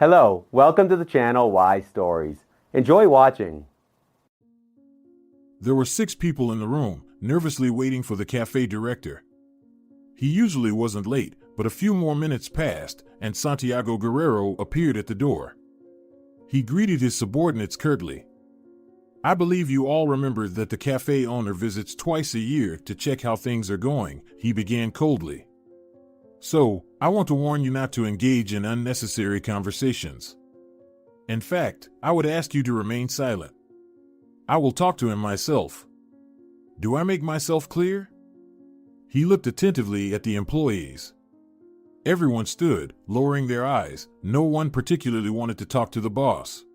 Hello, welcome to the channel Why Stories. Enjoy watching. There were 6 people in the room, nervously waiting for the cafe director. He usually wasn't late, but a few more minutes passed, and Santiago Guerrero appeared at the door. He greeted his subordinates curtly. "I believe you all remember that the cafe owner visits twice a year to check how things are going," he began coldly. "So, I want to warn you not to engage in unnecessary conversations. In fact, I would ask you to remain silent. I will talk to him myself. Do I make myself clear?" He looked attentively at the employees. Everyone stood, lowering their eyes. No one particularly wanted to talk to the boss.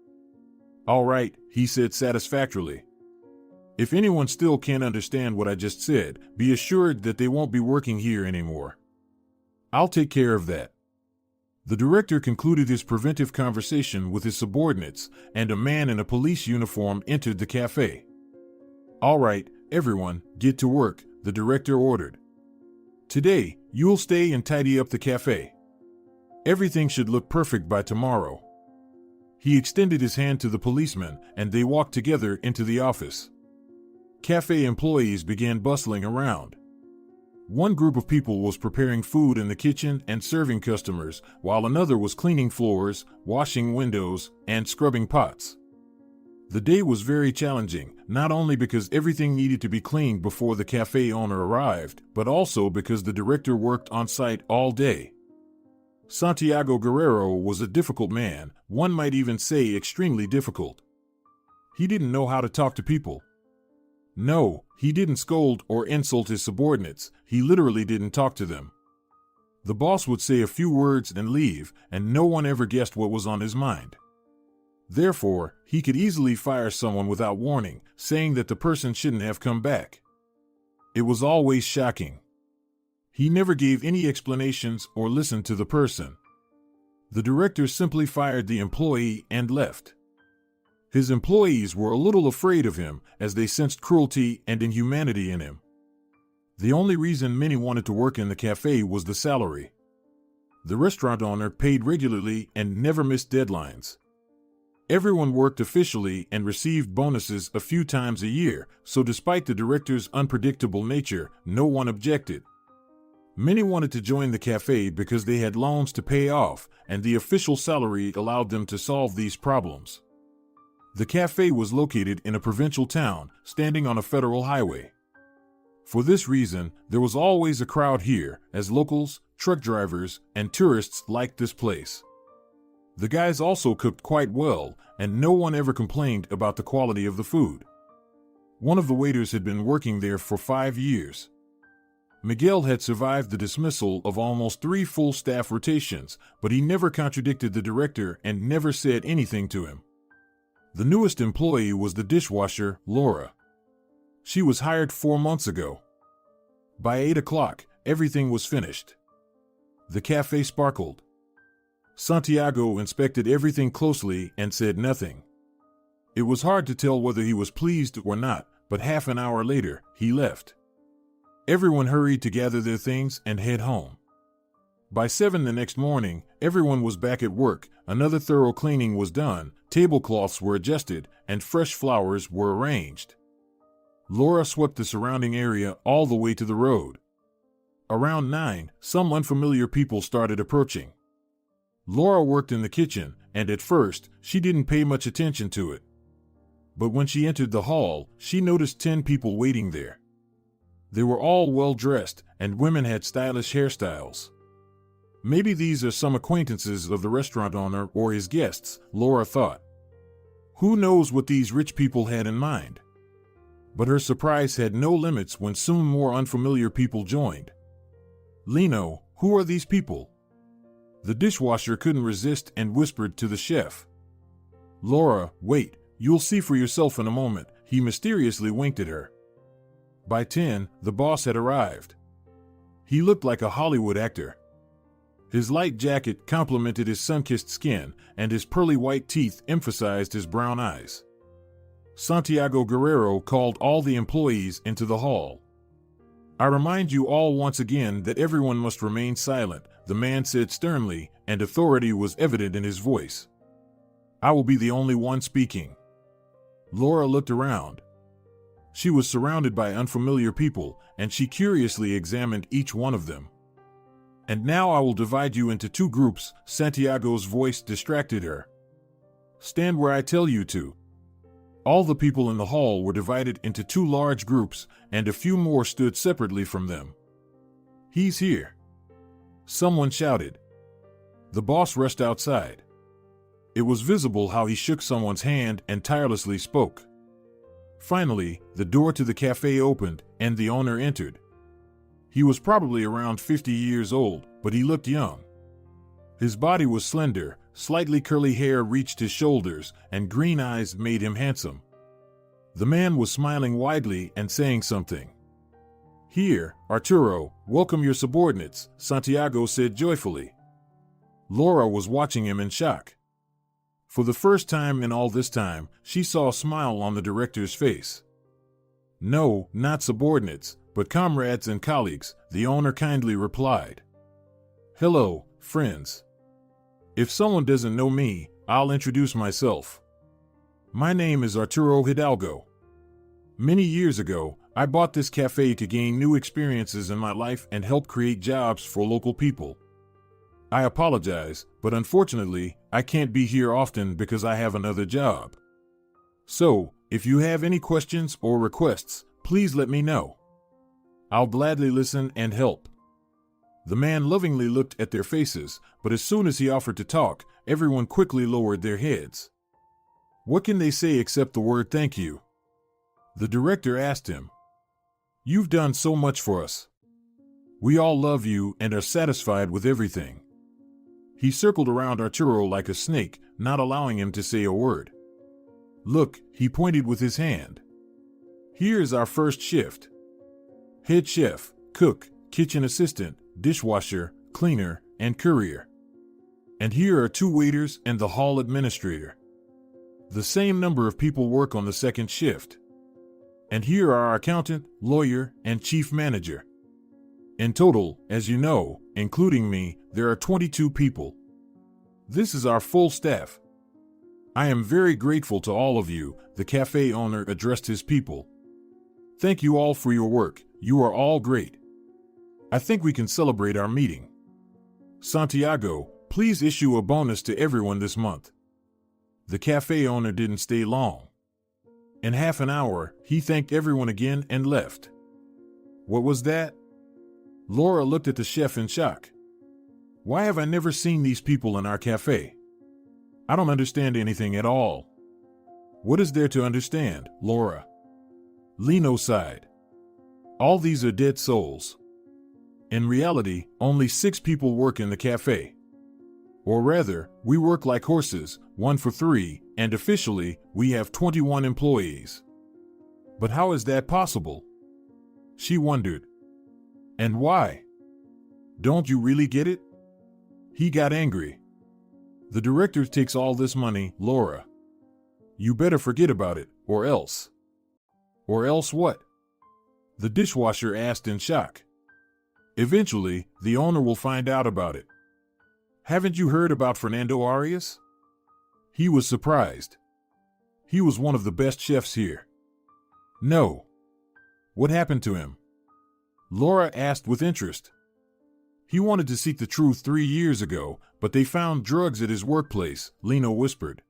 "All right," he said satisfactorily. "If anyone still can't understand what I just said, be assured that they won't be working here anymore. I'll take care of that." The director concluded his preventive conversation with his subordinates, and a man in a police uniform entered the cafe. "All right, everyone, get to work," the director ordered. "Today, you'll stay and tidy up the cafe. Everything should look perfect by tomorrow." He extended his hand to the policeman, and they walked together into the office. Cafe employees began bustling around. One group of people was preparing food in the kitchen and serving customers, while another was cleaning floors, washing windows, and scrubbing pots. The day was very challenging, not only because everything needed to be cleaned before the cafe owner arrived, but also because the director worked on site all day. Santiago Guerrero was a difficult man, one might even say extremely difficult. He didn't know how to talk to people. No, he didn't scold or insult his subordinates, he literally didn't talk to them. The boss would say a few words and leave, and no one ever guessed what was on his mind. Therefore, he could easily fire someone without warning, saying that the person shouldn't have come back. It was always shocking. He never gave any explanations or listened to the person. The director simply fired the employee and left. His employees were a little afraid of him, as they sensed cruelty and inhumanity in him. The only reason many wanted to work in the cafe was the salary. The restaurant owner paid regularly and never missed deadlines. Everyone worked officially and received bonuses a few times a year, so despite the director's unpredictable nature, no one objected. Many wanted to join the cafe because they had loans to pay off, and the official salary allowed them to solve these problems. The cafe was located in a provincial town, standing on a federal highway. For this reason, there was always a crowd here, as locals, truck drivers, and tourists liked this place. The guys also cooked quite well, and no one ever complained about the quality of the food. One of the waiters had been working there for 5 years. Miguel had survived the dismissal of almost 3 full staff rotations, but he never contradicted the director and never said anything to him. The newest employee was the dishwasher, Laura. She was hired 4 months ago. By 8 o'clock, everything was finished. The cafe sparkled. Santiago inspected everything closely and said nothing. It was hard to tell whether he was pleased or not, but half an hour later, he left. Everyone hurried to gather their things and head home. By 7 the next morning, everyone was back at work, another thorough cleaning was done, tablecloths were adjusted, and fresh flowers were arranged. Laura swept the surrounding area all the way to the road. Around 9, some unfamiliar people started approaching. Laura worked in the kitchen, and at first, she didn't pay much attention to it. But when she entered the hall, she noticed 10 people waiting there. They were all well-dressed, and women had stylish hairstyles. Maybe these are some acquaintances of the restaurant owner or his guests, Laura thought. Who knows what these rich people had in mind? But her surprise had no limits when soon more unfamiliar people joined. "Lino, who are these people?" The dishwasher couldn't resist and whispered to the chef. "Laura, wait, you'll see for yourself in a moment," he mysteriously winked at her. By 10, the boss had arrived. He looked like a Hollywood actor. His light jacket complemented his sun-kissed skin, and his pearly white teeth emphasized his brown eyes. Santiago Guerrero called all the employees into the hall. "I remind you all once again that everyone must remain silent," the man said sternly, and authority was evident in his voice. I will be the only one speaking. Laura looked around. She was surrounded by unfamiliar people, and she curiously examined each one of them. And now I will divide you into two groups, Santiago's voice distracted her. Stand where I tell you to. All the people in the hall were divided into two large groups, and a few more stood separately from them. He's here. Someone shouted. The boss rushed outside. It was visible how he shook someone's hand and tirelessly spoke. Finally, the door to the cafe opened, and the owner entered. He was probably around 50 years old, but he looked young. His body was slender, slightly curly hair reached his shoulders, and green eyes made him handsome. The man was smiling widely and saying something. Here, Arturo, welcome your subordinates, Santiago said joyfully. Laura was watching him in shock. For the first time in all this time, she saw a smile on the director's face. No, not subordinates, but comrades and colleagues, the owner kindly replied. Hello, friends. If someone doesn't know me, I'll introduce myself. My name is Arturo Hidalgo. Many years ago, I bought this cafe to gain new experiences in my life and help create jobs for local people. I apologize, but unfortunately, I can't be here often because I have another job. So, if you have any questions or requests, please let me know. I'll gladly listen and help. The man lovingly looked at their faces, but as soon as he offered to talk, everyone quickly lowered their heads. What can they say except the word thank you? The director asked him. You've done so much for us. We all love you and are satisfied with everything. He circled around Arturo like a snake, not allowing him to say a word. Look, he pointed with his hand. Here's our first shift. Head chef, cook, kitchen assistant, dishwasher, cleaner, and courier. And here are two waiters and the hall administrator. The same number of people work on the second shift. And here are our accountant, lawyer, and chief manager. In total, as you know, including me, there are 22 people. This is our full staff. I am very grateful to all of you, the cafe owner addressed his people. Thank you all for your work, you are all great. I think we can celebrate our meeting. Santiago, please issue a bonus to everyone this month. The cafe owner didn't stay long. In half an hour, he thanked everyone again and left. What was that? Laura looked at the chef in shock. Why have I never seen these people in our cafe? I don't understand anything at all. What is there to understand, Laura? Lino sighed. All these are dead souls. In reality, only 6 people work in the cafe. Or rather, we work like horses, 1 for 3, and officially, we have 21 employees. But how is that possible? She wondered. And why? Don't you really get it? He got angry. The director takes all this money, Laura. You better forget about it, or else. Or else what? The dishwasher asked in shock. Eventually, the owner will find out about it. Haven't you heard about Fernando Arias? He was surprised. He was one of the best chefs here. No. What happened to him? Laura asked with interest. He wanted to seek the truth 3 years ago, but they found drugs at his workplace, Lino whispered.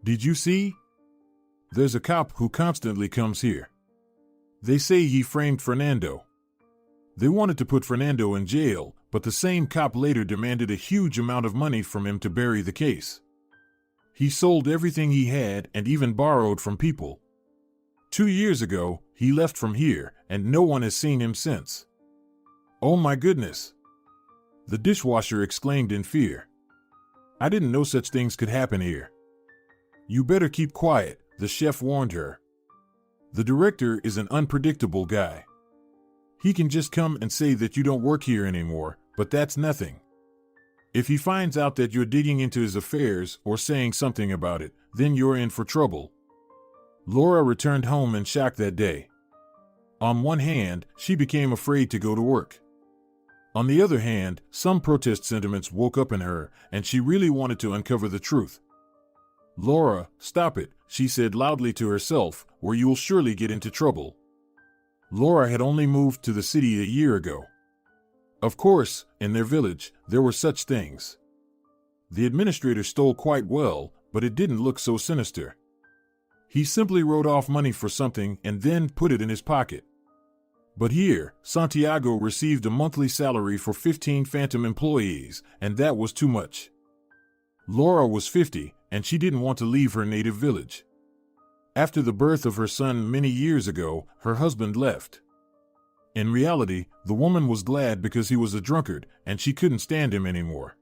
Did you see? There's a cop who constantly comes here. They say he framed Fernando. They wanted to put Fernando in jail, but the same cop later demanded a huge amount of money from him to bury the case. He sold everything he had and even borrowed from people. 2 years ago, he left from here, and no one has seen him since. Oh my goodness! The dishwasher exclaimed in fear. I didn't know such things could happen here. You better keep quiet, the chef warned her. The director is an unpredictable guy. He can just come and say that you don't work here anymore, but that's nothing. If he finds out that you're digging into his affairs or saying something about it, then you're in for trouble. Laura returned home in shock that day. On one hand, she became afraid to go to work. On the other hand, some protest sentiments woke up in her, and she really wanted to uncover the truth. "Laura, stop it," she said loudly to herself, "or you'll surely get into trouble." Laura had only moved to the city a year ago. Of course, in their village, there were such things. The administrator stole quite well, but it didn't look so sinister. He simply wrote off money for something and then put it in his pocket. But here, Santiago received a monthly salary for 15 phantom employees, and that was too much. Laura was 50, and she didn't want to leave her native village. After the birth of her son many years ago, her husband left. In reality, the woman was glad because he was a drunkard, and she couldn't stand him anymore.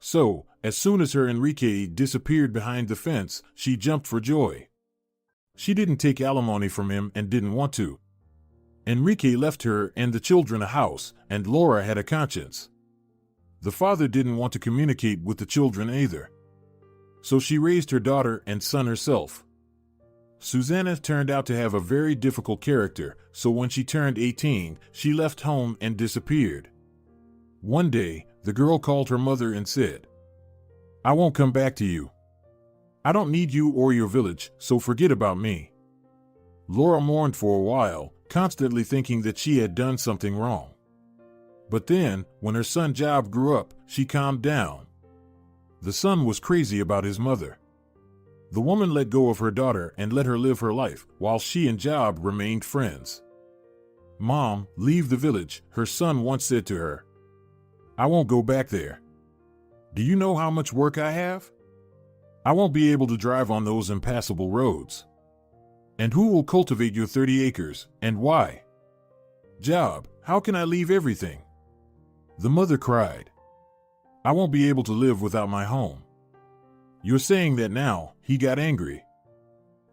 So, as soon as her Enrique disappeared behind the fence, she jumped for joy. She didn't take alimony from him and didn't want to. Enrique left her and the children a house, and Laura had a conscience. The father didn't want to communicate with the children either. So she raised her daughter and son herself. Susanna turned out to have a very difficult character, so when she turned 18, she left home and disappeared. One day, the girl called her mother and said, "I won't come back to you. I don't need you or your village, so forget about me." Laura mourned for a while, constantly thinking that she had done something wrong. But then, when her son Job grew up, she calmed down. The son was crazy about his mother. The woman let go of her daughter and let her live her life, while she and Job remained friends. "Mom, leave the village," her son once said to her. "I won't go back there. Do you know how much work I have? I won't be able to drive on those impassable roads. And who will cultivate your 30 acres, and why? Job, how can I leave everything?" The mother cried. "I won't be able to live without my home." "You're saying that now," he got angry.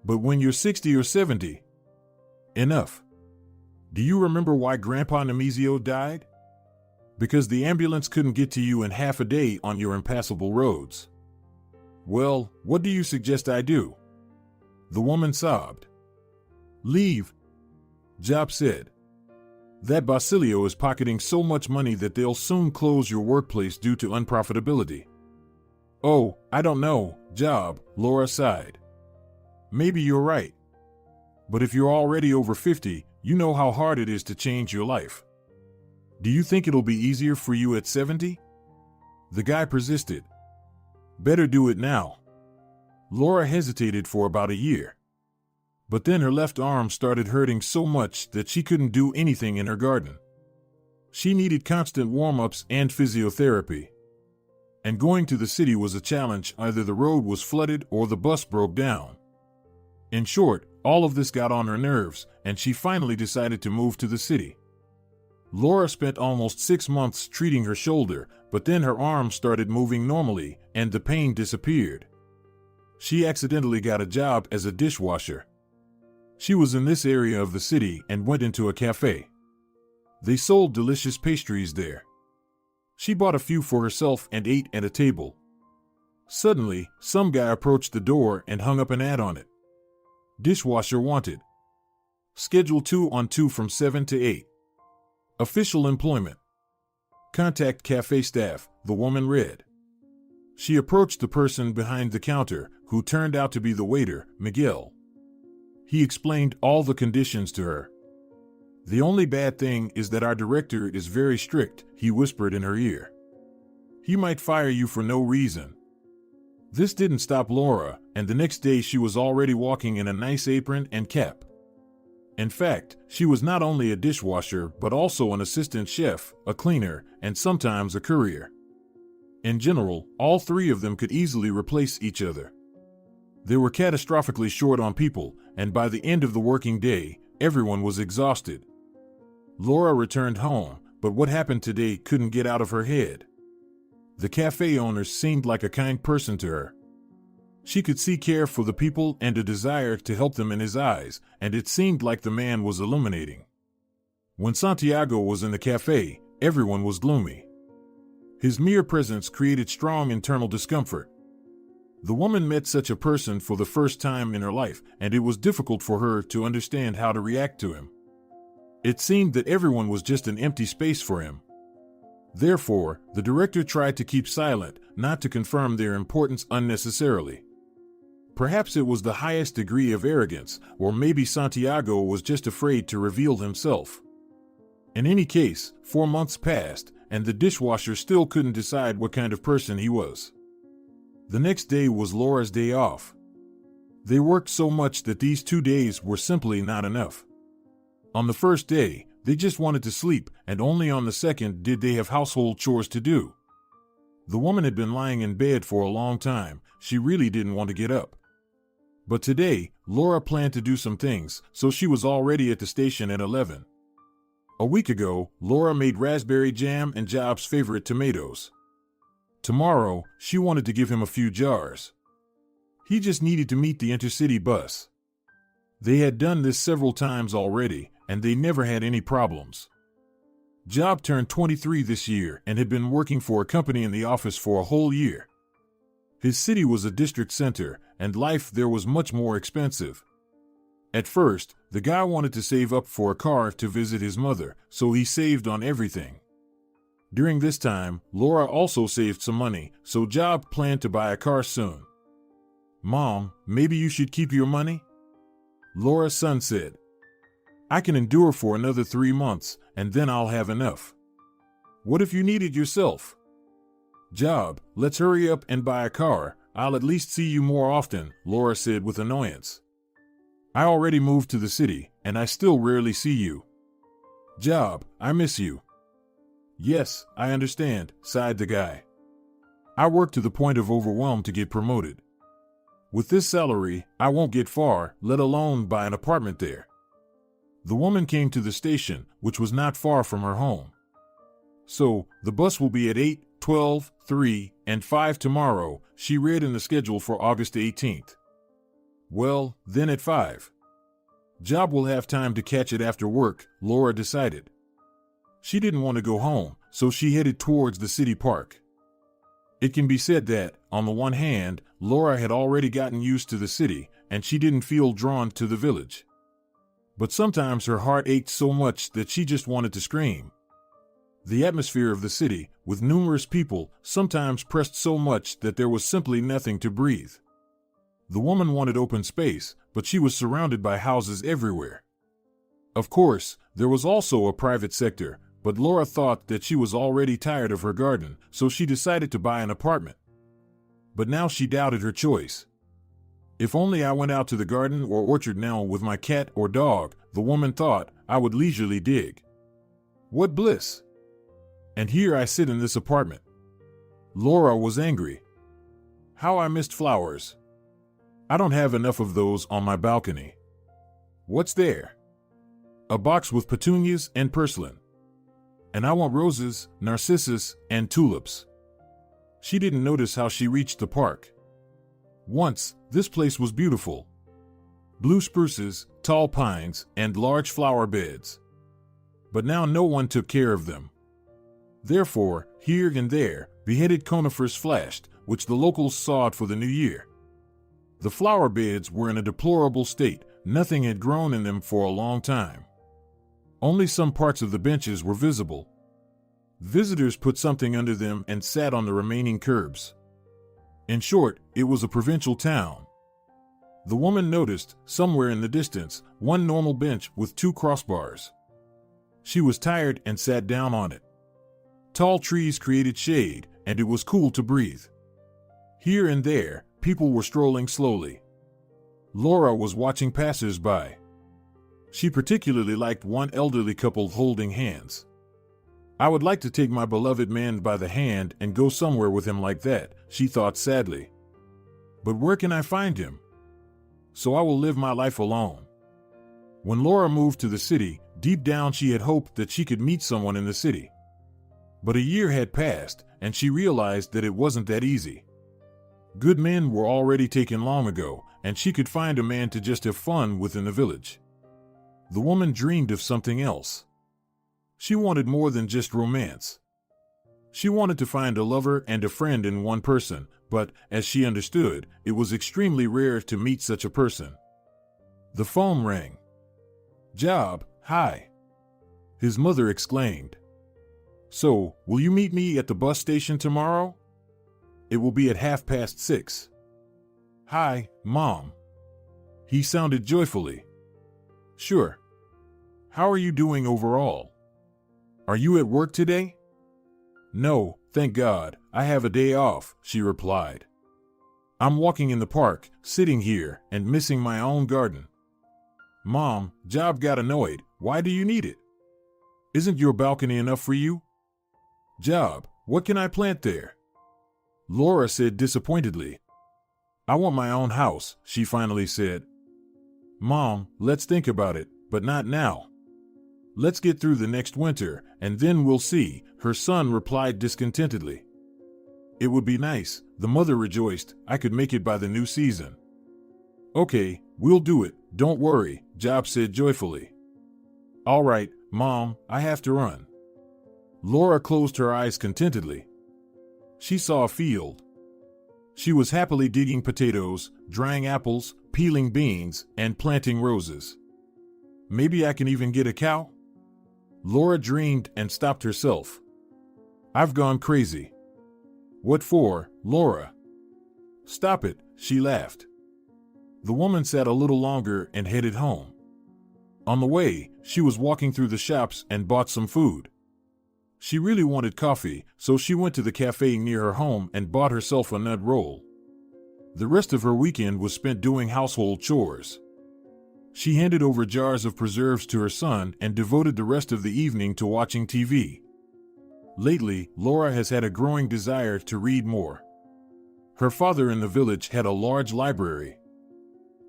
"But when you're 60 or 70? Enough. Do you remember why Grandpa Nemesio died? Because the ambulance couldn't get to you in half a day on your impassable roads. Well, what do you suggest I do?" The woman sobbed. "Leave," Job said. "That Basilio is pocketing so much money that they'll soon close your workplace due to unprofitability." "Oh, I don't know, Job," Laura sighed. "Maybe you're right. But if you're already over 50, you know how hard it is to change your life. Do you think it'll be easier for you at 70? The guy persisted. "Better do it now." Laura hesitated for about a year. But then her left arm started hurting so much that she couldn't do anything in her garden. She needed constant warm-ups and physiotherapy. And going to the city was a challenge. Either the road was flooded or the bus broke down. In short, all of this got on her nerves, and she finally decided to move to the city. Laura spent almost 6 months treating her shoulder, but then her arm started moving normally, and the pain disappeared. She accidentally got a job as a dishwasher. She was in this area of the city and went into a cafe. They sold delicious pastries there. She bought a few for herself and ate at a table. Suddenly, some guy approached the door and hung up an ad on it. "Dishwasher wanted. Schedule 2 on 2 from 7 to 8. Official employment. Contact cafe staff," the woman read. She approached the person behind the counter, who turned out to be the waiter, Miguel. He explained all the conditions to her. "The only bad thing is that our director is very strict," he whispered in her ear. "He might fire you for no reason." This didn't stop Laura, and the next day she was already walking in a nice apron and cap. In fact, she was not only a dishwasher but also an assistant chef, a cleaner, and sometimes a courier. In general, all three of them could easily replace each other. They were catastrophically short on people, and by the end of the working day, everyone was exhausted. Laura returned home, but what happened today couldn't get out of her head. The cafe owner seemed like a kind person to her. She could see care for the people and a desire to help them in his eyes, and it seemed like the man was illuminating. When Santiago was in the cafe, everyone was gloomy. His mere presence created strong internal discomfort. The woman met such a person for the first time in her life, and it was difficult for her to understand how to react to him. It seemed that everyone was just an empty space for him. Therefore, the director tried to keep silent, not to confirm their importance unnecessarily. Perhaps it was the highest degree of arrogance, or maybe Santiago was just afraid to reveal himself. In any case, 4 months passed, and the dishwasher still couldn't decide what kind of person he was. The next day was Laura's day off. They worked so much that these 2 days were simply not enough. On the first day, they just wanted to sleep, and only on the second did they have household chores to do. The woman had been lying in bed for a long time. She really didn't want to get up. But today, Laura planned to do some things, so she was already at the station at 11. A week ago, Laura made raspberry jam and Job's favorite tomatoes. Tomorrow, she wanted to give him a few jars. He just needed to meet the intercity bus. They had done this several times already, and they never had any problems. Job turned 23 this year and had been working for a company in the office for a whole year. His city was a district center, and life there was much more expensive. At first, the guy wanted to save up for a car to visit his mother, so he saved on everything. During this time, Laura also saved some money, so Job planned to buy a car soon. "Mom, maybe you should keep your money?" Laura's son said. "I can endure for another 3 months, and then I'll have enough." "What if you need it yourself?" "Job, let's hurry up and buy a car. I'll at least see you more often," Laura said with annoyance. "I already moved to the city, and I still rarely see you." "Job, I miss you." "Yes, I understand," sighed the guy. "I work to the point of overwhelm to get promoted. With this salary, I won't get far, let alone buy an apartment there." The woman came to the station, which was not far from her home. "So, the bus will be at 8, 12, 3, and 5 tomorrow," she read in the schedule for August 18th. "Well, then at 5. Job will have time to catch it after work," Laura decided. She didn't want to go home, so she headed towards the city park. It can be said that, on the one hand, Laura had already gotten used to the city, and she didn't feel drawn to the village. But sometimes her heart ached so much that she just wanted to scream. The atmosphere of the city, with numerous people, sometimes pressed so much that there was simply nothing to breathe. The woman wanted open space, but she was surrounded by houses everywhere. Of course, there was also a private sector, but Laura thought that she was already tired of her garden, so she decided to buy an apartment. But now she doubted her choice. "If only I went out to the garden or orchard now with my cat or dog," the woman thought, "I would leisurely dig. What bliss! And here I sit in this apartment." Laura was angry. "How I missed flowers. I don't have enough of those on my balcony." "What's there?" "A box with petunias and purslane. And I want roses, narcissus, and tulips." She didn't notice how she reached the park. Once, this place was beautiful. Blue spruces, tall pines, and large flower beds. But now no one took care of them. Therefore, here and there, beheaded conifers flashed, which the locals sawed for the new year. The flower beds were in a deplorable state. Nothing had grown in them for a long time. Only some parts of the benches were visible. Visitors put something under them and sat on the remaining curbs. In short, it was a provincial town. The woman noticed, somewhere in the distance, one normal bench with 2 crossbars. She was tired and sat down on it. Tall trees created shade, and it was cool to breathe. Here and there, people were strolling slowly. Laura was watching passers-by. She particularly liked one elderly couple holding hands. "I would like to take my beloved man by the hand and go somewhere with him like that," she thought sadly. "But where can I find him? So I will live my life alone." When Laura moved to the city, deep down she had hoped that she could meet someone in the city. But a year had passed, and she realized that it wasn't that easy. Good men were already taken long ago, and she could find a man to just have fun with in the village. The woman dreamed of something else. She wanted more than just romance. She wanted to find a lover and a friend in one person, but, as she understood, it was extremely rare to meet such a person. The phone rang. "Job, hi!" his mother exclaimed. So, will you meet me at the bus station tomorrow? It will be at 6:30. Hi, Mom. He sounded joyfully. Sure. How are you doing overall? Are you at work today? No, thank God, I have a day off, she replied. I'm walking in the park, sitting here, and missing my own garden. Mom, Job got annoyed. Why do you need it? Isn't your balcony enough for you? Job, what can I plant there? Laura said disappointedly. I want my own house, she finally said. Mom, let's think about it, but not now. Let's get through the next winter, and then we'll see, her son replied discontentedly. It would be nice, the mother rejoiced, I could make it by the new season. Okay, we'll do it, don't worry, Job said joyfully. All right, Mom, I have to run. Laura closed her eyes contentedly. She saw a field. She was happily digging potatoes, drying apples, peeling beans, and planting roses. Maybe I can even get a cow? Laura dreamed and stopped herself. I've gone crazy. What for, Laura? Stop it, she laughed. The woman sat a little longer and headed home. On the way, she was walking through the shops and bought some food. She really wanted coffee, so she went to the cafe near her home and bought herself a nut roll. The rest of her weekend was spent doing household chores. She handed over jars of preserves to her son and devoted the rest of the evening to watching TV. Lately, Laura has had a growing desire to read more. Her father in the village had a large library.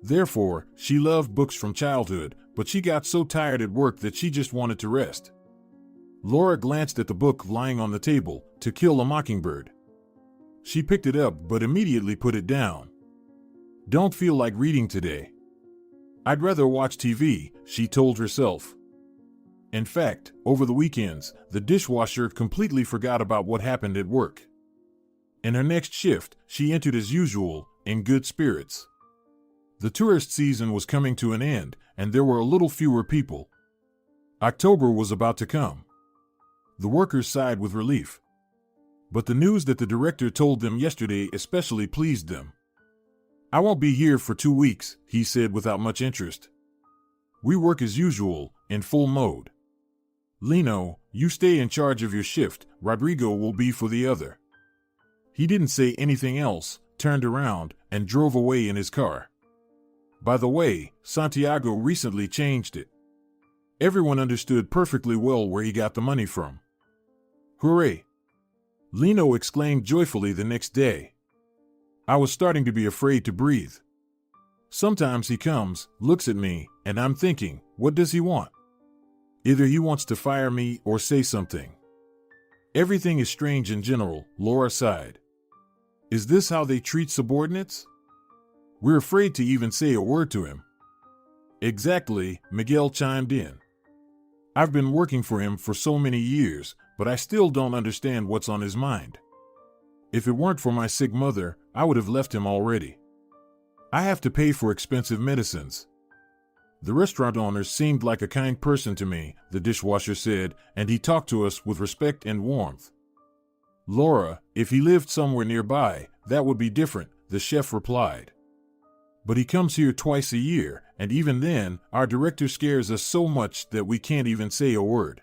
Therefore, she loved books from childhood, but she got so tired at work that she just wanted to rest. Laura glanced at the book lying on the table, To Kill a Mockingbird. She picked it up but immediately put it down. Don't feel like reading today. I'd rather watch TV, she told herself. In fact, over the weekends, the dishwasher completely forgot about what happened at work. In her next shift, she entered as usual, in good spirits. The tourist season was coming to an end, and there were a little fewer people. October was about to come. The workers sighed with relief. But the news that the director told them yesterday especially pleased them. I won't be here for 2 weeks, he said without much interest. We work as usual, in full mode. Lino, you stay in charge of your shift, Rodrigo will be for the other. He didn't say anything else, turned around, and drove away in his car. By the way, Santiago recently changed it. Everyone understood perfectly well where he got the money from. Hooray! Lino exclaimed joyfully the next day. I was starting to be afraid to breathe. Sometimes he comes, looks at me, and I'm thinking, what does he want? Either he wants to fire me or say something. Everything is strange in general, Laura sighed. Is this how they treat subordinates? We're afraid to even say a word to him. Exactly, Miguel chimed in. I've been working for him for so many years, but I still don't understand what's on his mind. If it weren't for my sick mother, I would have left him already. I have to pay for expensive medicines. The restaurant owner seemed like a kind person to me, the dishwasher said, and he talked to us with respect and warmth. Laura, if he lived somewhere nearby, that would be different, the chef replied. But he comes here twice a year, and even then, our director scares us so much that we can't even say a word.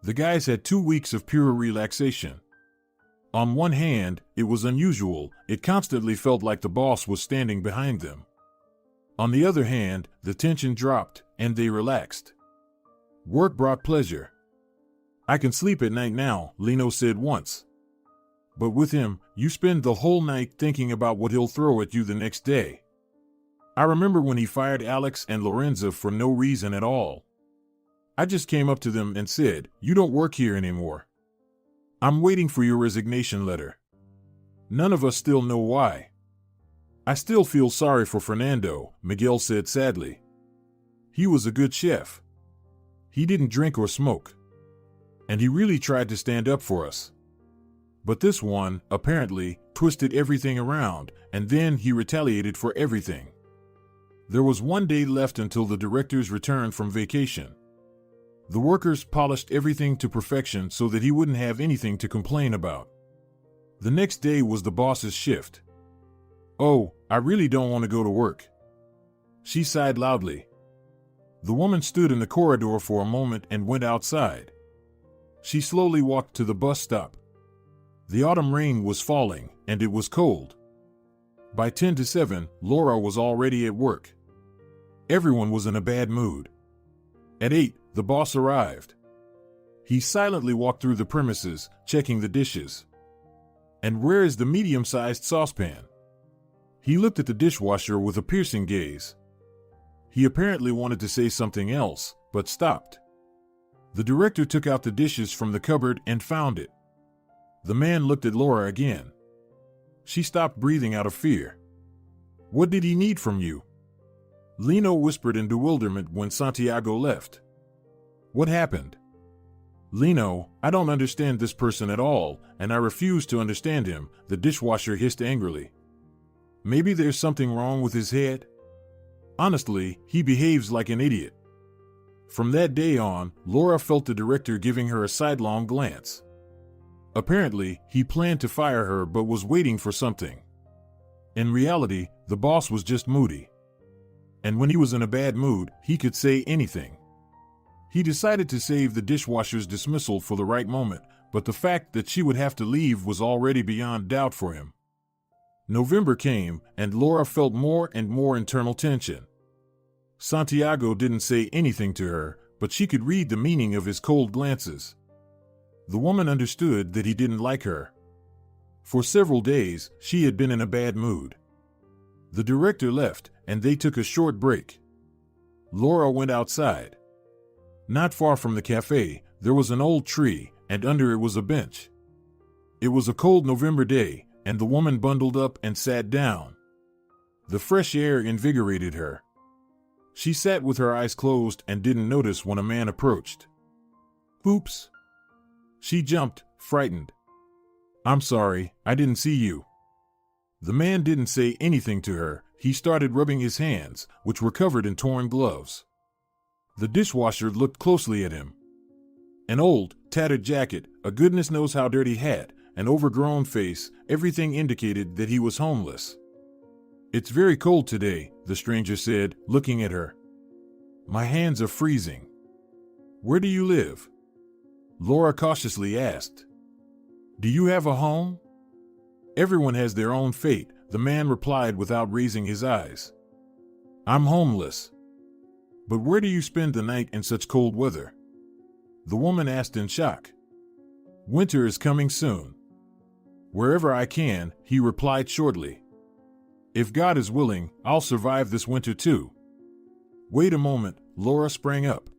The guys had 2 weeks of pure relaxation. On one hand, it was unusual, it constantly felt like the boss was standing behind them. On the other hand, the tension dropped, and they relaxed. Work brought pleasure. I can sleep at night now, Lino said once. But with him, you spend the whole night thinking about what he'll throw at you the next day. I remember when he fired Alex and Lorenza for no reason at all. I just came up to them and said, you don't work here anymore. I'm waiting for your resignation letter. None of us still know why. I still feel sorry for Fernando, Miguel said sadly. He was a good chef. He didn't drink or smoke. And he really tried to stand up for us. But this one, apparently, twisted everything around, and then he retaliated for everything. There was 1 day left until the director's return from vacation. The workers polished everything to perfection so that he wouldn't have anything to complain about. The next day was the boss's shift. "Oh, I really don't want to go to work," she sighed loudly. The woman stood in the corridor for a moment and went outside. She slowly walked to the bus stop. The autumn rain was falling, and it was cold. By 10 to 7, Laura was already at work. Everyone was in a bad mood. At 8, the boss arrived. He silently walked through the premises, checking the dishes. "And where is the medium-sized saucepan?" He looked at the dishwasher with a piercing gaze. He apparently wanted to say something else, but stopped. The director took out the dishes from the cupboard and found it. The man looked at Laura again. She stopped breathing out of fear. "What did he need from you?" Lino whispered in bewilderment when Santiago left. "What happened?" "Lino, I don't understand this person at all, and I refuse to understand him," the dishwasher hissed angrily. "Maybe there's something wrong with his head? Honestly, he behaves like an idiot." From that day on, Laura felt the director giving her a sidelong glance. Apparently, he planned to fire her but was waiting for something. In reality, the boss was just moody. And when he was in a bad mood, he could say anything. He decided to save the dishwasher's dismissal for the right moment, but the fact that she would have to leave was already beyond doubt for him. November came, and Laura felt more and more internal tension. Santiago didn't say anything to her, but she could read the meaning of his cold glances. The woman understood that he didn't like her. For several days, she had been in a bad mood. The director left, and they took a short break. Laura went outside. Not far from the cafe, there was an old tree, and under it was a bench. It was a cold November day, and the woman bundled up and sat down. The fresh air invigorated her. She sat with her eyes closed and didn't notice when a man approached. "Oops." She jumped, frightened. "I'm sorry, I didn't see you." The man didn't say anything to her. He started rubbing his hands, which were covered in torn gloves. The dishwasher looked closely at him. An old, tattered jacket, a goodness knows how dirty hat, an overgrown face, everything indicated that he was homeless. "It's very cold today," the stranger said, looking at her. "My hands are freezing." "Where do you live?" Laura cautiously asked. "Do you have a home?" "Everyone has their own fate," the man replied without raising his eyes. "I'm homeless." "But where do you spend the night in such cold weather?" The woman asked in shock. "Winter is coming soon." "Wherever I can," he replied shortly. "If God is willing, I'll survive this winter too." "Wait a moment," Laura sprang up.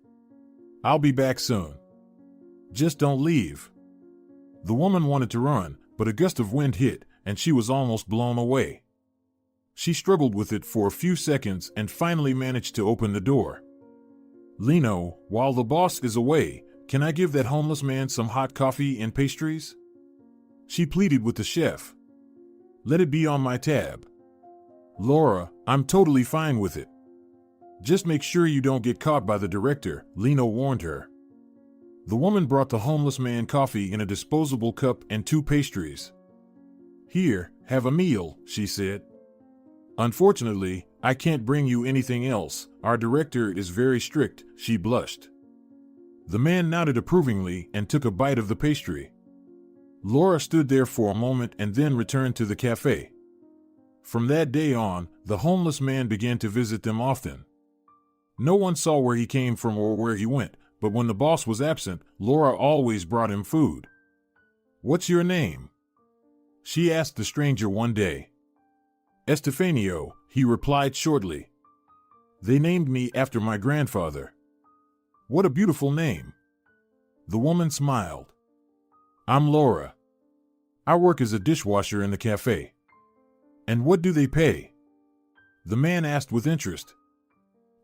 "I'll be back soon. Just don't leave." The woman wanted to run, but a gust of wind hit, and she was almost blown away. She struggled with it for a few seconds and finally managed to open the door. "Lino, while the boss is away, can I give that homeless man some hot coffee and pastries?" She pleaded with the chef. "Let it be on my tab." "Laura, I'm totally fine with it. Just make sure you don't get caught by the director," Lino warned her. The woman brought the homeless man coffee in a disposable cup and 2 pastries. "Here, have a meal," she said. "Unfortunately, I can't bring you anything else. Our director is very strict," she blushed. The man nodded approvingly and took a bite of the pastry. Laura stood there for a moment and then returned to the cafe. From that day on, the homeless man began to visit them often. No one saw where he came from or where he went, but when the boss was absent, Laura always brought him food. "What's your name?" she asked the stranger one day. "Estefanio," he replied shortly. "They named me after my grandfather." "What a beautiful name." The woman smiled. "I'm Laura. I work as a dishwasher in the cafe." "And what do they pay?" The man asked with interest.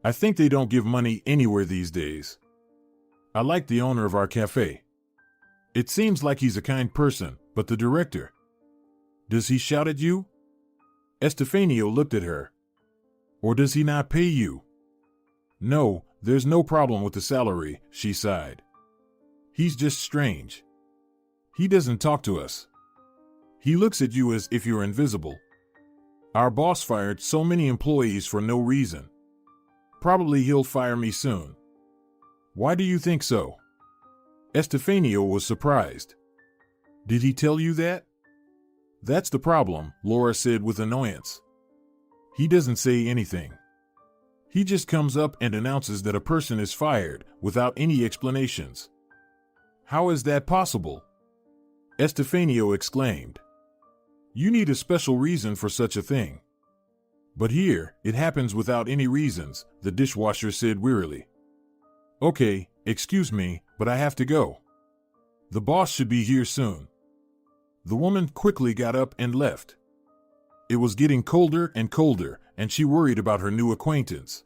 "I think they don't give money anywhere these days. I like the owner of our cafe. It seems like he's a kind person, but the director. Does he shout at you?" Estefanio looked at her. "Or does he not pay you?" "No, There's no problem with the salary, she sighed. He's just strange. He doesn't talk to us. He looks at you as if you're invisible. Our boss fired so many employees for no reason. Probably he'll fire me soon. Why do you think so? Estefanio was surprised. Did he tell you that? That's the problem, Laura said with annoyance. He doesn't say anything. He just comes up and announces that a person is fired without any explanations. How is that possible? Estefanio exclaimed. You need a special reason for such a thing. But here, it happens without any reasons, the dishwasher said wearily. Okay, excuse me, but I have to go. The boss should be here soon. The woman quickly got up and left. It was getting colder and colder, and she worried about her new acquaintance.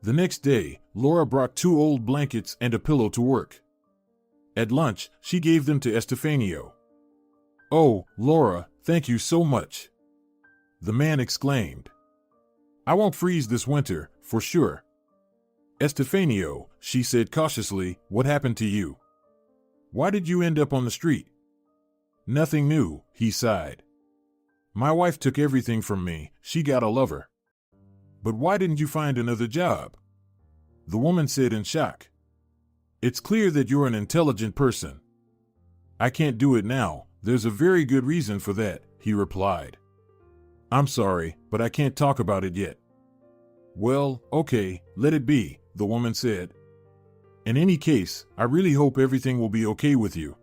The next day, Laura brought 2 old blankets and a pillow to work. At lunch, she gave them to Estefanio. Oh, Laura, thank you so much. The man exclaimed. I won't freeze this winter, for sure. Estefanio, she said cautiously, what happened to you? Why did you end up on the street? Nothing new, he sighed. My wife took everything from me, she got a lover. But why didn't you find another job? The woman said in shock. It's clear that you're an intelligent person. I can't do it now, there's a very good reason for that, he replied. I'm sorry, but I can't talk about it yet. Well, okay, let it be, the woman said. In any case, I really hope everything will be okay with you.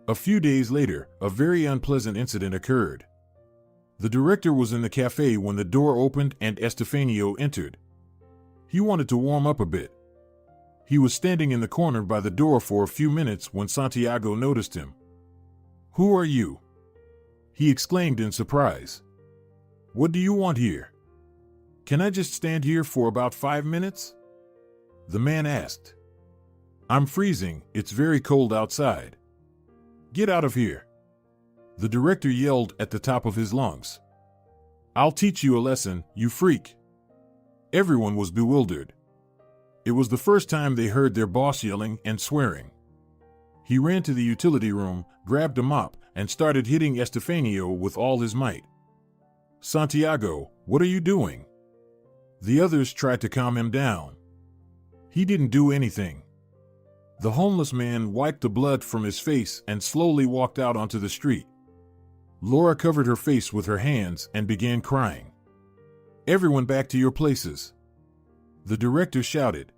A few days later, a very unpleasant incident occurred. The director was in the cafe when the door opened and Estefanio entered. He wanted to warm up a bit. He was standing in the corner by the door for a few minutes when Santiago noticed him. Who are you? He exclaimed in surprise. What do you want here? Can I just stand here for about 5 minutes? The man asked. I'm freezing, it's very cold outside. Get out of here. The director yelled at the top of his lungs. I'll teach you a lesson, you freak. Everyone was bewildered. It was the first time they heard their boss yelling and swearing. He ran to the utility room, grabbed a mop, and started hitting Estefanio with all his might. Santiago, what are you doing? The others tried to calm him down. He didn't do anything. The homeless man wiped the blood from his face and slowly walked out onto the street. Laura covered her face with her hands and began crying. Everyone back to your places. The director shouted.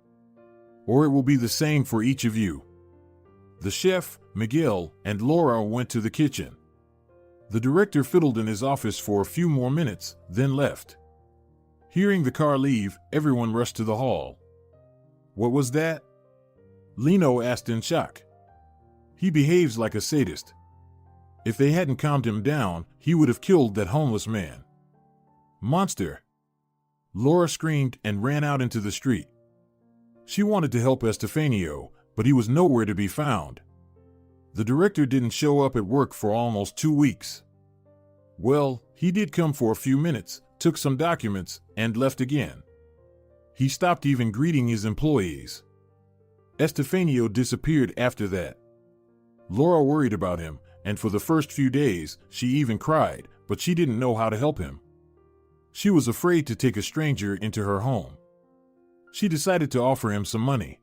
Or it will be the same for each of you. The chef, Miguel, and Laura went to the kitchen. The director fiddled in his office for a few more minutes, then left. Hearing the car leave, everyone rushed to the hall. What was that? Lino asked in shock. He behaves like a sadist. If they hadn't calmed him down, he would have killed that homeless man. Monster! Laura screamed and ran out into the street. She wanted to help Estefanio, but he was nowhere to be found. The director didn't show up at work for almost 2 weeks. Well, he did come for a few minutes, took some documents, and left again. He stopped even greeting his employees. Estefanio disappeared after that. Laura worried about him, and for the first few days, she even cried, but she didn't know how to help him. She was afraid to take a stranger into her home. She decided to offer him some money.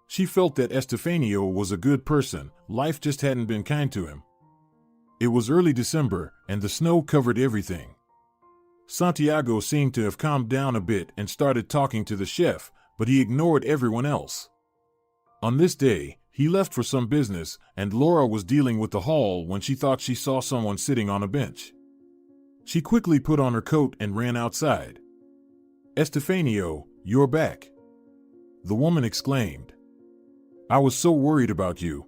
She felt that Estefanio was a good person, life just hadn't been kind to him. It was early December, and the snow covered everything. Santiago seemed to have calmed down a bit and started talking to the chef, but he ignored everyone else. On this day, he left for some business, and Laura was dealing with the hall when she thought she saw someone sitting on a bench. She quickly put on her coat and ran outside. Estefanio, you're back. The woman exclaimed. I was so worried about you.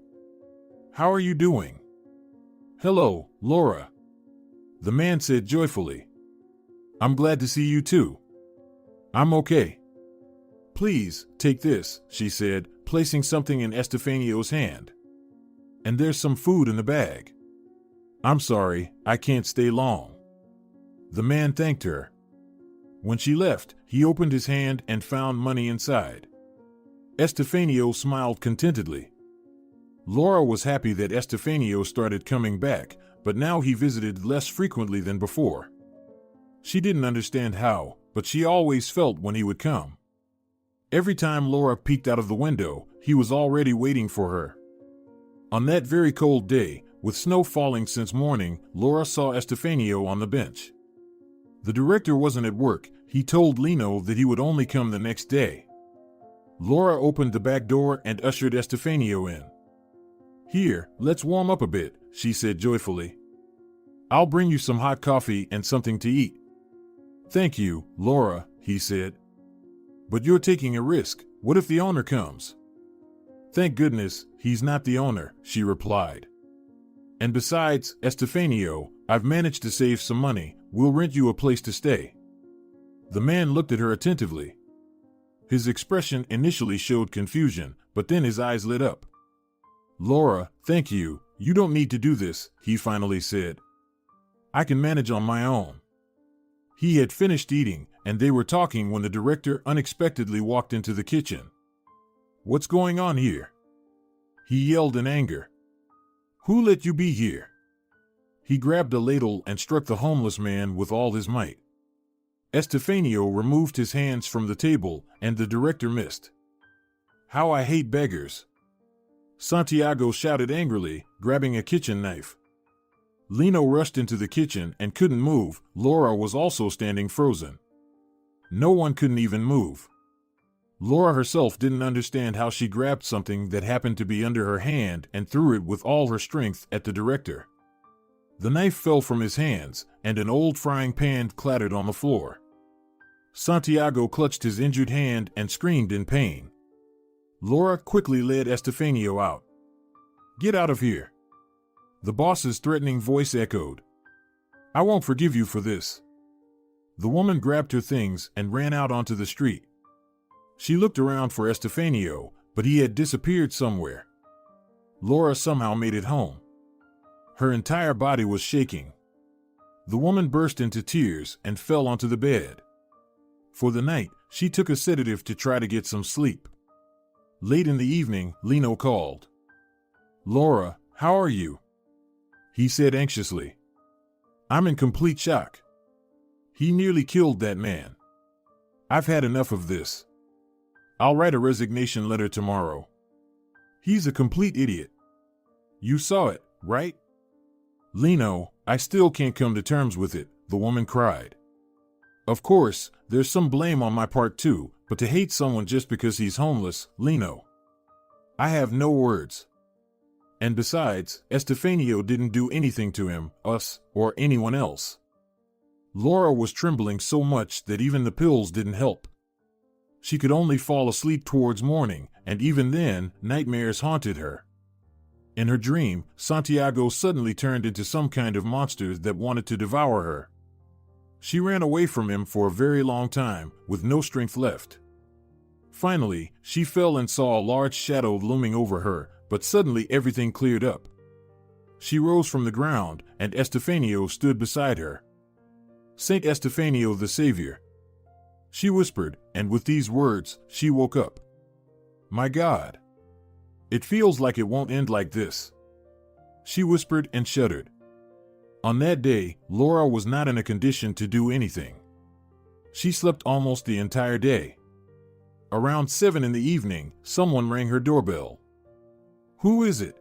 How are you doing? Hello, Laura. The man said joyfully. I'm glad to see you too. I'm okay. Please, take this, she said, placing something in Estefanio's hand. And there's some food in the bag. I'm sorry, I can't stay long. The man thanked her. When she left, he opened his hand and found money inside. Estefanio smiled contentedly. Laura was happy that Estefanio started coming back, but now he visited less frequently than before. She didn't understand how, but she always felt when he would come. Every time Laura peeked out of the window, he was already waiting for her. On that very cold day, with snow falling since morning, Laura saw Estefanio on the bench. The director wasn't at work. He told Lino that he would only come the next day. Laura opened the back door and ushered Estefanio in. "Here, let's warm up a bit," she said joyfully. "I'll bring you some hot coffee and something to eat." "Thank you, Laura," he said. "But you're taking a risk. What if the owner comes?" "Thank goodness, he's not the owner," she replied. "And besides, Estefanio, I've managed to save some money. We'll rent you a place to stay." The man looked at her attentively. His expression initially showed confusion, but then his eyes lit up. "Laura, thank you. You don't need to do this," he finally said. "I can manage on my own." He had finished eating, and they were talking when the director unexpectedly walked into the kitchen. "What's going on here?" he yelled in anger. "Who let you be here?" He grabbed a ladle and struck the homeless man with all his might. Estefanio removed his hands from the table, and the director missed. "How I hate beggars!" Santiago shouted angrily, grabbing a kitchen knife. Lino rushed into the kitchen and couldn't move. Laura was also standing frozen. No one couldn't even move. Laura herself didn't understand how she grabbed something that happened to be under her hand and threw it with all her strength at the director. The knife fell from his hands, and an old frying pan clattered on the floor. Santiago clutched his injured hand and screamed in pain. Laura quickly led Estefanio out. "Get out of here!" The boss's threatening voice echoed. "I won't forgive you for this." The woman grabbed her things and ran out onto the street. She looked around for Estefanio, but he had disappeared somewhere. Laura somehow made it home. Her entire body was shaking. The woman burst into tears and fell onto the bed. For the night, she took a sedative to try to get some sleep. Late in the evening, Lino called. "Laura, how are you?" he said anxiously. "I'm in complete shock. He nearly killed that man. I've had enough of this. I'll write a resignation letter tomorrow. He's a complete idiot. You saw it, right?" "Lino, I still can't come to terms with it," the woman cried. "Of course, there's some blame on my part too, but to hate someone just because he's homeless, Lino. I have no words. And besides, Estefanio didn't do anything to him, us, or anyone else." Laura was trembling so much that even the pills didn't help. She could only fall asleep towards morning, and even then, nightmares haunted her. In her dream, Santiago suddenly turned into some kind of monster that wanted to devour her. She ran away from him for a very long time, with no strength left. Finally, she fell and saw a large shadow looming over her, but suddenly everything cleared up. She rose from the ground, and Estefanio stood beside her. "Saint Estefanio the Savior," she whispered, and with these words, she woke up. "My God. It feels like it won't end like this," she whispered and shuddered. On that day, Laura was not in a condition to do anything. She slept almost the entire day. Around 7 in the evening, someone rang her doorbell. "Who is it?"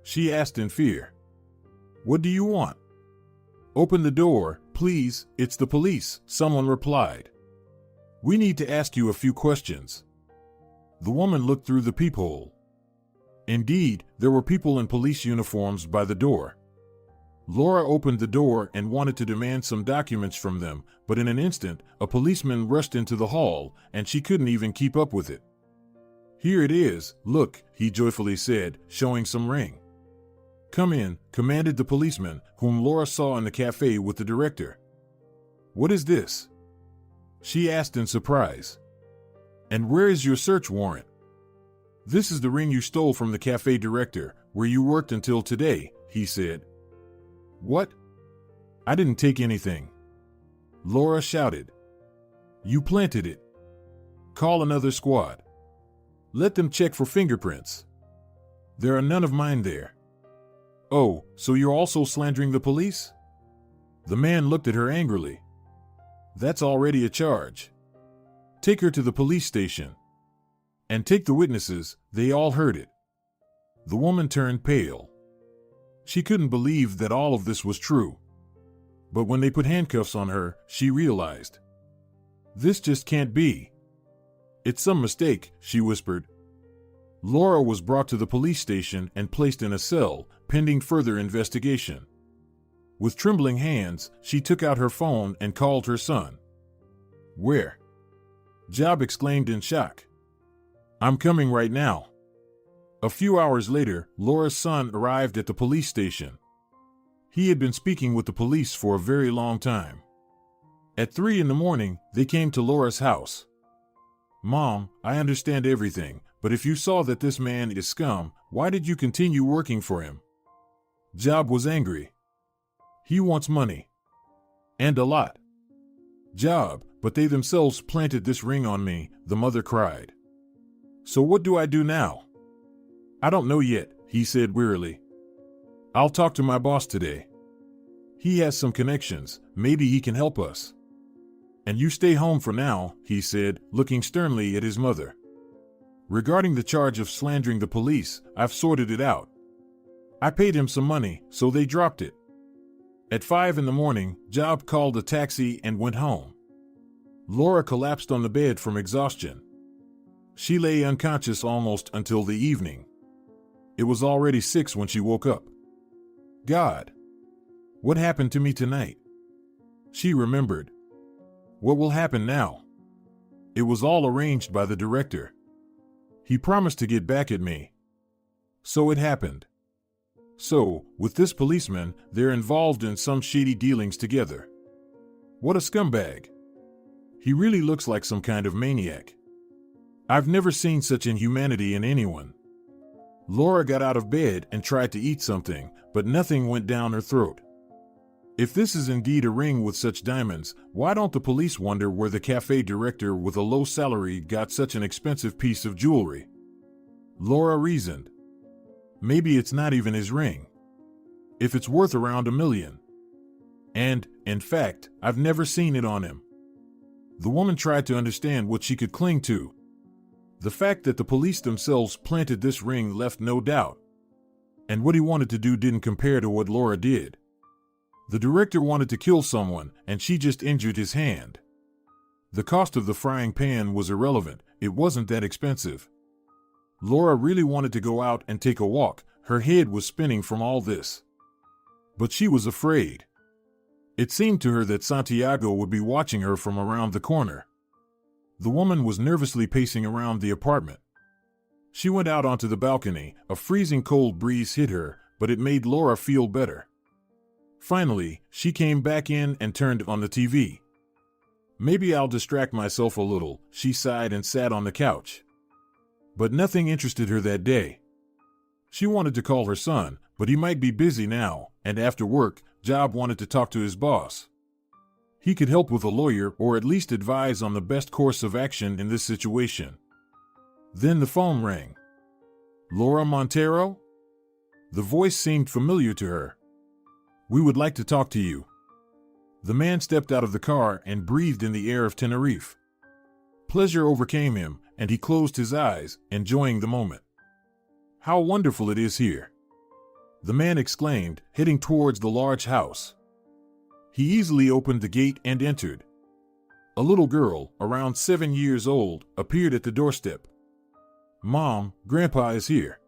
she asked in fear. "What do you want?" "Open the door, please, it's the police," someone replied. "We need to ask you a few questions." The woman looked through the peephole. Indeed, there were people in police uniforms by the door. Laura opened the door and wanted to demand some documents from them, but in an instant, a policeman rushed into the hall, and she couldn't even keep up with it. "Here it is, look," he joyfully said, showing some ring. "Come in," commanded the policeman, whom Laura saw in the cafe with the director. "What is this?" she asked in surprise. "And where is your search warrant?" "This is the ring you stole from the cafe director, where you worked until today," he said. "What? I didn't take anything," Laura shouted. You planted it. Call another squad. Let them check for fingerprints. There are none of mine there. Oh, so you're also slandering the police? The man looked at her angrily. That's already a charge. Take her to the police station. And take the witnesses, they all heard it. The woman turned pale. She couldn't believe that all of this was true. But when they put handcuffs on her, she realized. This just can't be. It's some mistake, she whispered. Laura was brought to the police station and placed in a cell, pending further investigation. With trembling hands, she took out her phone and called her son. Where? Job exclaimed in shock. I'm coming right now. A few hours later, Laura's son arrived at the police station. He had been speaking with the police for a very long time. At 3 a.m, they came to Laura's house. Mom, I understand everything, but if you saw that this man is scum, why did you continue working for him? Job was angry. He wants money. And a lot. Job, but they themselves planted this ring on me, the mother cried. So what do I do now? I don't know yet, he said wearily. I'll talk to my boss today. He has some connections, maybe he can help us. And you stay home for now, he said, looking sternly at his mother. Regarding the charge of slandering the police, I've sorted it out. I paid him some money, so they dropped it. At 5 a.m, Job called a taxi and went home. Laura collapsed on the bed from exhaustion. She lay unconscious almost until the evening. It was already 6 when she woke up. God! What happened to me tonight? She remembered. What will happen now? It was all arranged by the director. He promised to get back at me. So it happened. So, with this policeman, they're involved in some shady dealings together. What a scumbag. He really looks like some kind of maniac. I've never seen such inhumanity in anyone. Laura got out of bed and tried to eat something, but nothing went down her throat. If this is indeed a ring with such diamonds, why don't the police wonder where the cafe director with a low salary got such an expensive piece of jewelry? Laura reasoned. Maybe it's not even his ring. If it's worth around $1 million. And, in fact, I've never seen it on him. The woman tried to understand what she could cling to. The fact that the police themselves planted this ring left no doubt. And what he wanted to do didn't compare to what Laura did. The director wanted to kill someone, and she just injured his hand. The cost of the frying pan was irrelevant, it wasn't that expensive. Laura really wanted to go out and take a walk, her head was spinning from all this. But she was afraid. It seemed to her that Santiago would be watching her from around the corner. The woman was nervously pacing around the apartment. She went out onto the balcony, a freezing cold breeze hit her, but it made Laura feel better. Finally, she came back in and turned on the TV. Maybe I'll distract myself a little, she sighed and sat on the couch. But nothing interested her that day. She wanted to call her son, but he might be busy now, and after work, Job wanted to talk to his boss. He could help with a lawyer or at least advise on the best course of action in this situation. Then the phone rang. Laura Montero? The voice seemed familiar to her. We would like to talk to you. The man stepped out of the car and breathed in the air of Tenerife. Pleasure overcame him, and he closed his eyes, enjoying the moment. How wonderful it is here! The man exclaimed, heading towards the large house. He easily opened the gate and entered. A little girl, around 7 years old, appeared at the doorstep. Mom, Grandpa is here.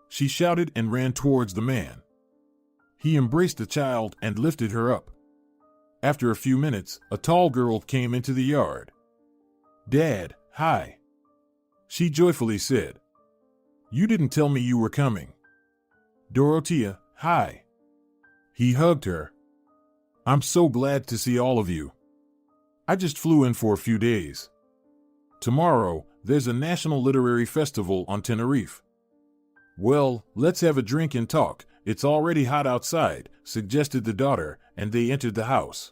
She shouted and ran towards the man. He embraced the child and lifted her up. After a few minutes, a tall girl came into the yard. Dad, hi. She joyfully said. You didn't tell me you were coming. Dorothea, hi. He hugged her. I'm so glad to see all of you. I just flew in for a few days. Tomorrow, there's a national literary festival on Tenerife. Well, let's have a drink and talk. It's already hot outside, suggested the daughter, and they entered the house.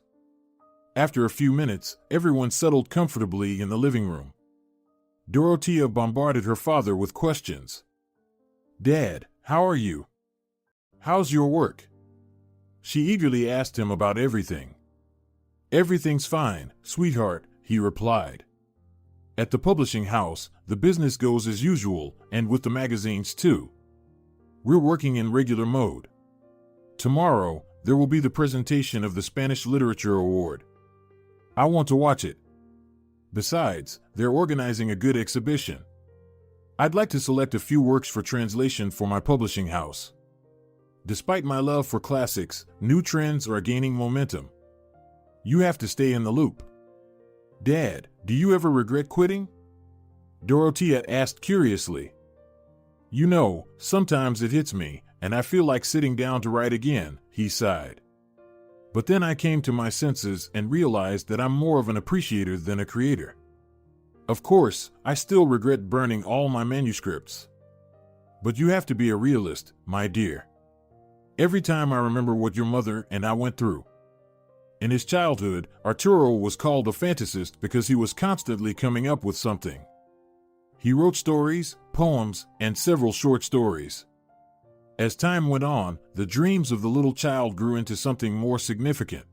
After a few minutes, everyone settled comfortably in the living room. Dorothea bombarded her father with questions. "Dad, how are you? How's your work?" She eagerly asked him about everything. "Everything's fine, sweetheart," he replied. "At the publishing house, the business goes as usual, and with the magazines too. We're working in regular mode. Tomorrow, there will be the presentation of the Spanish Literature Award. I want to watch it. Besides, they're organizing a good exhibition. I'd like to select a few works for translation for my publishing house. Despite my love for classics, new trends are gaining momentum. You have to stay in the loop." "Dad, do you ever regret quitting?" Dorothea asked curiously. "You know, sometimes it hits me, and I feel like sitting down to write again," he sighed. "But then I came to my senses and realized that I'm more of an appreciator than a creator. Of course, I still regret burning all my manuscripts. But you have to be a realist, my dear. Every time I remember what your mother and I went through." In his childhood, Arturo was called a fantasist because he was constantly coming up with something. He wrote stories, poems, and several short stories. As time went on, the dreams of the little child grew into something more significant.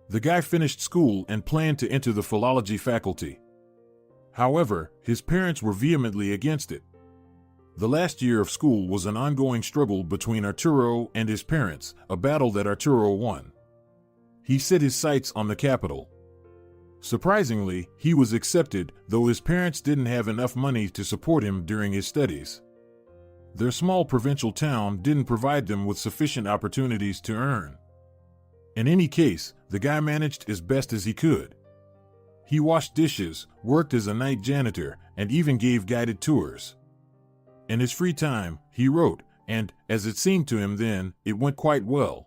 The guy finished school and planned to enter the philology faculty. However, his parents were vehemently against it. The last year of school was an ongoing struggle between Arturo and his parents, a battle that Arturo won. He set his sights on the capital. Surprisingly, he was accepted, though his parents didn't have enough money to support him during his studies. Their small provincial town didn't provide them with sufficient opportunities to earn. In any case, the guy managed as best as he could. He washed dishes, worked as a night janitor, and even gave guided tours. In his free time, he wrote, and, as it seemed to him then, it went quite well.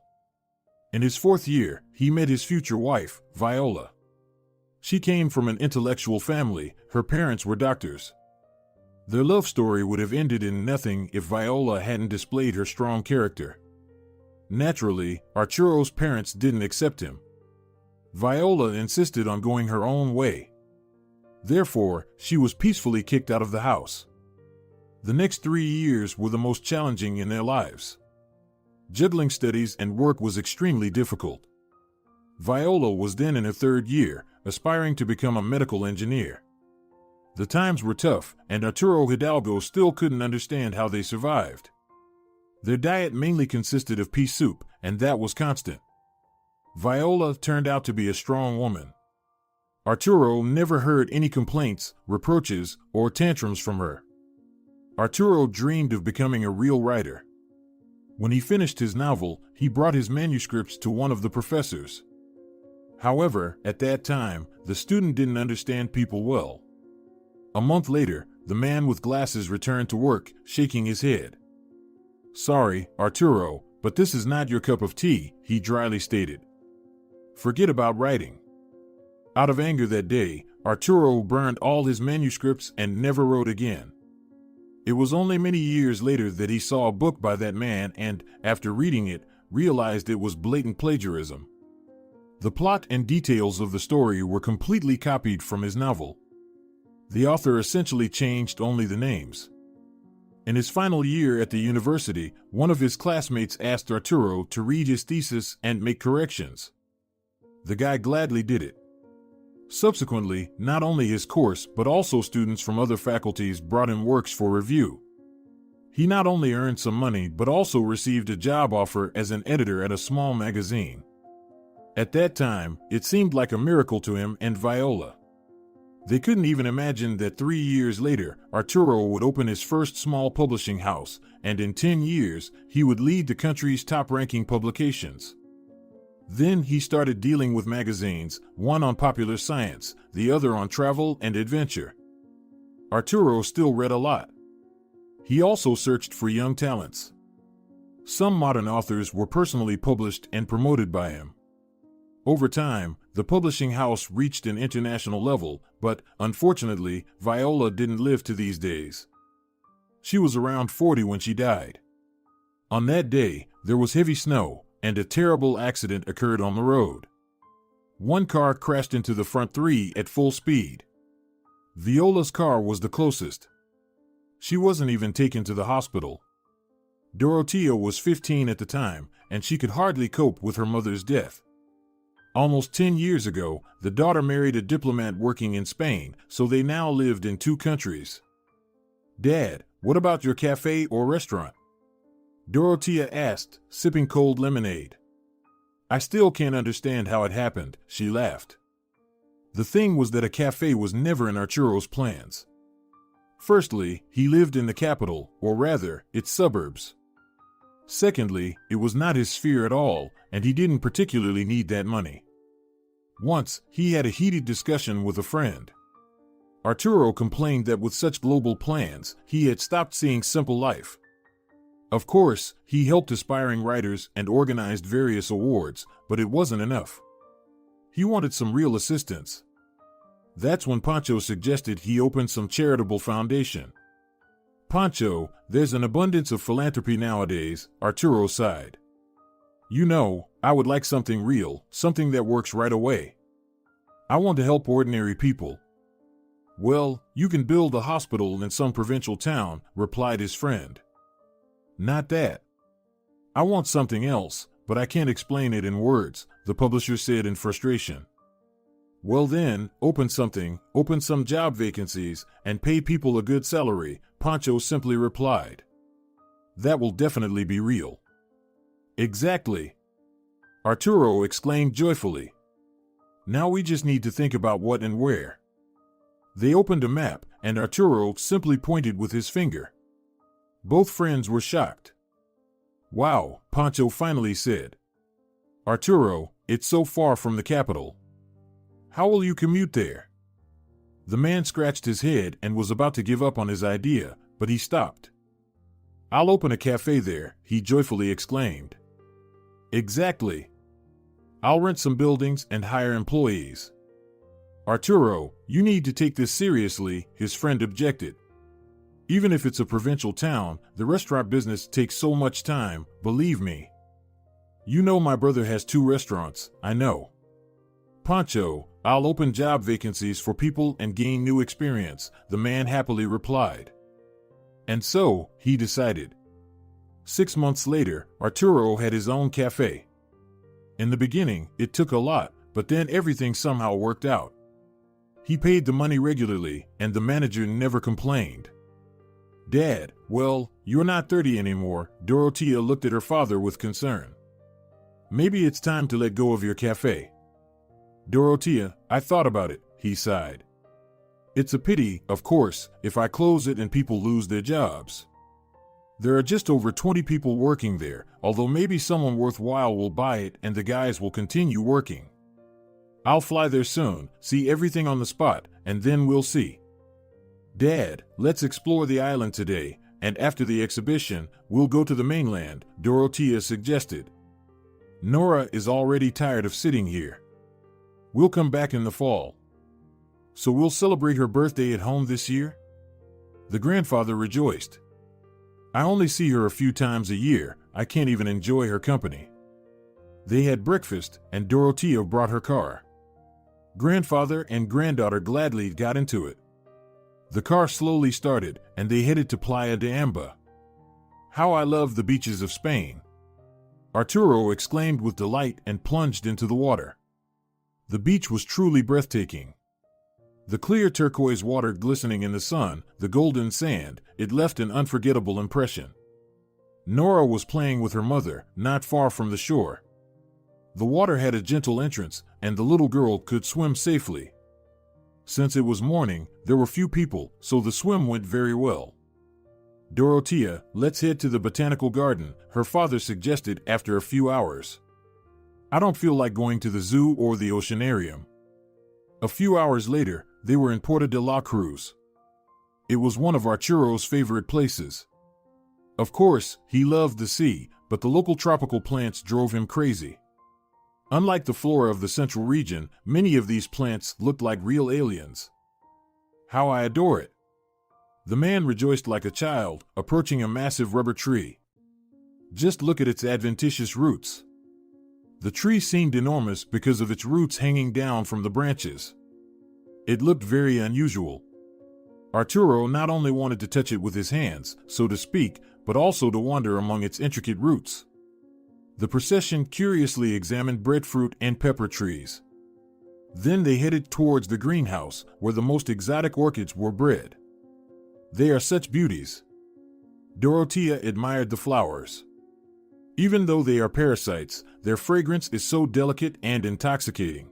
In his 4th year, he met his future wife, Viola. She came from an intellectual family, her parents were doctors. Their love story would have ended in nothing if Viola hadn't displayed her strong character. Naturally, Arturo's parents didn't accept him. Viola insisted on going her own way. Therefore, she was peacefully kicked out of the house. The next 3 years were the most challenging in their lives. Juggling studies and work was extremely difficult. Viola was then in her 3rd year, aspiring to become a medical engineer. The times were tough, and Arturo Hidalgo still couldn't understand how they survived. Their diet mainly consisted of pea soup, and that was constant. Viola turned out to be a strong woman. Arturo never heard any complaints, reproaches, or tantrums from her. Arturo dreamed of becoming a real writer. When he finished his novel, he brought his manuscripts to one of the professors. However, at that time, the student didn't understand people well. A month later, the man with glasses returned to work, shaking his head. "Sorry, Arturo, but this is not your cup of tea," he dryly stated. "Forget about writing." Out of anger that day, Arturo burned all his manuscripts and never wrote again. It was only many years later that he saw a book by that man and, after reading it, realized it was blatant plagiarism. The plot and details of the story were completely copied from his novel. The author essentially changed only the names. In his final year at the university, one of his classmates asked Arturo to read his thesis and make corrections. The guy gladly did it. Subsequently, not only his course but also students from other faculties brought him works for review. He not only earned some money but also received a job offer as an editor at a small magazine. At that time, it seemed like a miracle to him and Viola. They couldn't even imagine that 3 years later, Arturo would open his first small publishing house, and in 10 years, he would lead the country's top-ranking publications. Then he started dealing with magazines, one on popular science, the other on travel and adventure. Arturo still read a lot. He also searched for young talents. Some modern authors were personally published and promoted by him. Over time, the publishing house reached an international level, but, unfortunately, Viola didn't live to these days. She was around 40 when she died. On that day, there was heavy snow, and a terrible accident occurred on the road. One car crashed into the front three at full speed. Viola's car was the closest. She wasn't even taken to the hospital. Dorothea was 15 at the time, and she could hardly cope with her mother's death. Almost 10 years ago, the daughter married a diplomat working in Spain, so they now lived in two countries. "Dad, what about your cafe or restaurant?" Dorothea asked, sipping cold lemonade. "I still can't understand how it happened," she laughed. The thing was that a cafe was never in Arturo's plans. Firstly, he lived in the capital, or rather, its suburbs. Secondly, it was not his sphere at all, and he didn't particularly need that money. Once, he had a heated discussion with a friend. Arturo complained that with such global plans, he had stopped seeing simple life. Of course, he helped aspiring writers and organized various awards, but it wasn't enough. He wanted some real assistance. That's when Pancho suggested he open some charitable foundation. "Pancho, there's an abundance of philanthropy nowadays," Arturo sighed. "You know, I would like something real, something that works right away. I want to help ordinary people." "Well, you can build a hospital in some provincial town," replied his friend. "Not that. I want something else, but I can't explain it in words," the publisher said in frustration. "Well then, open some job vacancies, and pay people a good salary," Pancho simply replied. "That will definitely be real." "Exactly," Arturo exclaimed joyfully. "Now we just need to think about what and where." They opened a map, and Arturo simply pointed with his finger. Both friends were shocked. "Wow," Pancho finally said. "Arturo, it's so far from the capital. How will you commute there?" The man scratched his head and was about to give up on his idea, but he stopped. "I'll open a cafe there," he joyfully exclaimed. "Exactly. I'll rent some buildings and hire employees." "Arturo, you need to take this seriously," his friend objected. "Even if it's a provincial town, the restaurant business takes so much time, believe me. You know my brother has 2 restaurants, I know." "Pancho, I'll open job vacancies for people and gain new experience," the man happily replied. And so, he decided. 6 months later, Arturo had his own cafe. In the beginning, it took a lot, but then everything somehow worked out. He paid the money regularly, and the manager never complained. "Dad, well, you're not 30 anymore," Dorothea looked at her father with concern. "Maybe it's time to let go of your cafe." "Dorothea, I thought about it," he sighed. "It's a pity, of course, if I close it and people lose their jobs. There are just over 20 people working there, although maybe someone worthwhile will buy it and the guys will continue working. I'll fly there soon, see everything on the spot, and then we'll see." "Dad, let's explore the island today, and after the exhibition, we'll go to the mainland," Dorothea suggested. "Nora is already tired of sitting here. We'll come back in the fall." "So we'll celebrate her birthday at home this year?" The grandfather rejoiced. "I only see her a few times a year, I can't even enjoy her company." They had breakfast, and Dorothea brought her car. Grandfather and granddaughter gladly got into it. The car slowly started, and they headed to Playa de Amba. "How I love the beaches of Spain!" Arturo exclaimed with delight and plunged into the water. The beach was truly breathtaking. The clear turquoise water glistening in the sun, the golden sand, it left an unforgettable impression. Nora was playing with her mother, not far from the shore. The water had a gentle entrance, and the little girl could swim safely. Since it was morning, there were few people, so the swim went very well. "Dorothea, let's head to the botanical garden," her father suggested after a few hours. "I don't feel like going to the zoo or the oceanarium." A few hours later, they were in Puerto de la Cruz. It was one of Arturo's favorite places. Of course, he loved the sea, but the local tropical plants drove him crazy. Unlike the flora of the central region, many of these plants looked like real aliens. "How I adore it!" The man rejoiced like a child, approaching a massive rubber tree. "Just look at its adventitious roots. The tree seemed enormous because of its roots hanging down from the branches. It looked very unusual. Arturo not only wanted to touch it with his hands, so to speak, but also to wander among its intricate roots. The procession curiously examined breadfruit and pepper trees. Then they headed towards the greenhouse, where the most exotic orchids were bred. They are such beauties. Dorothea admired the flowers. Even though they are parasites, their fragrance is so delicate and intoxicating.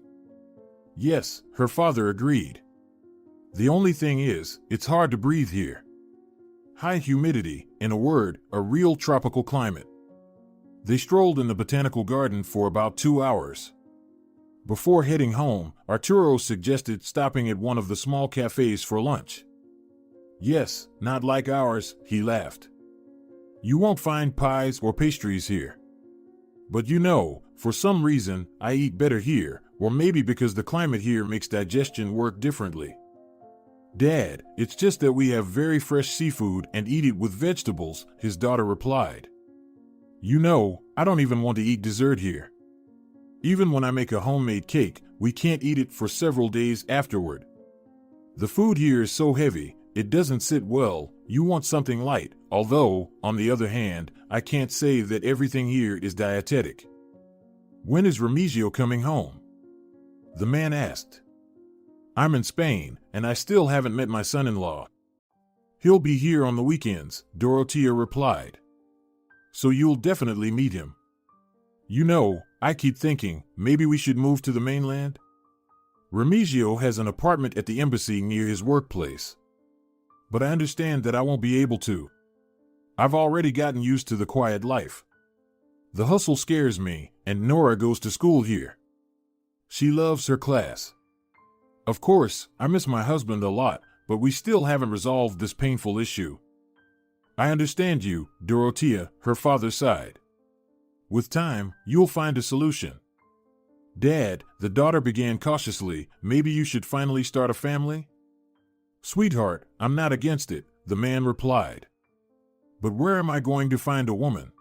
Yes, her father agreed. The only thing is, it's hard to breathe here. High humidity, in a word, a real tropical climate. They strolled in the botanical garden for about 2 hours. Before heading home, Arturo suggested stopping at one of the small cafes for lunch. Yes, not like ours, he laughed. You won't find pies or pastries here. But you know, for some reason, I eat better here, or maybe because the climate here makes digestion work differently. Dad, it's just that we have very fresh seafood and eat it with vegetables, his daughter replied. You know, I don't even want to eat dessert here. Even when I make a homemade cake, we can't eat it for several days afterward. The food here is so heavy, it doesn't sit well. You want something light, although, on the other hand, I can't say that everything here is dietetic. When is Remigio coming home? The man asked. I'm in Spain, and I still haven't met my son-in-law. He'll be here on the weekends, Dorothea replied. So you'll definitely meet him. You know, I keep thinking, maybe we should move to the mainland? Remigio has an apartment at the embassy near his workplace. But I understand that I won't be able to. I've already gotten used to the quiet life. The hustle scares me, and Nora goes to school here. She loves her class. Of course, I miss my husband a lot, but we still haven't resolved this painful issue. I understand you, Dorothea, her father sighed. With time, you'll find a solution. Dad, the daughter began cautiously, maybe you should finally start a family? Sweetheart, I'm not against it, the man replied. But where am I going to find a woman?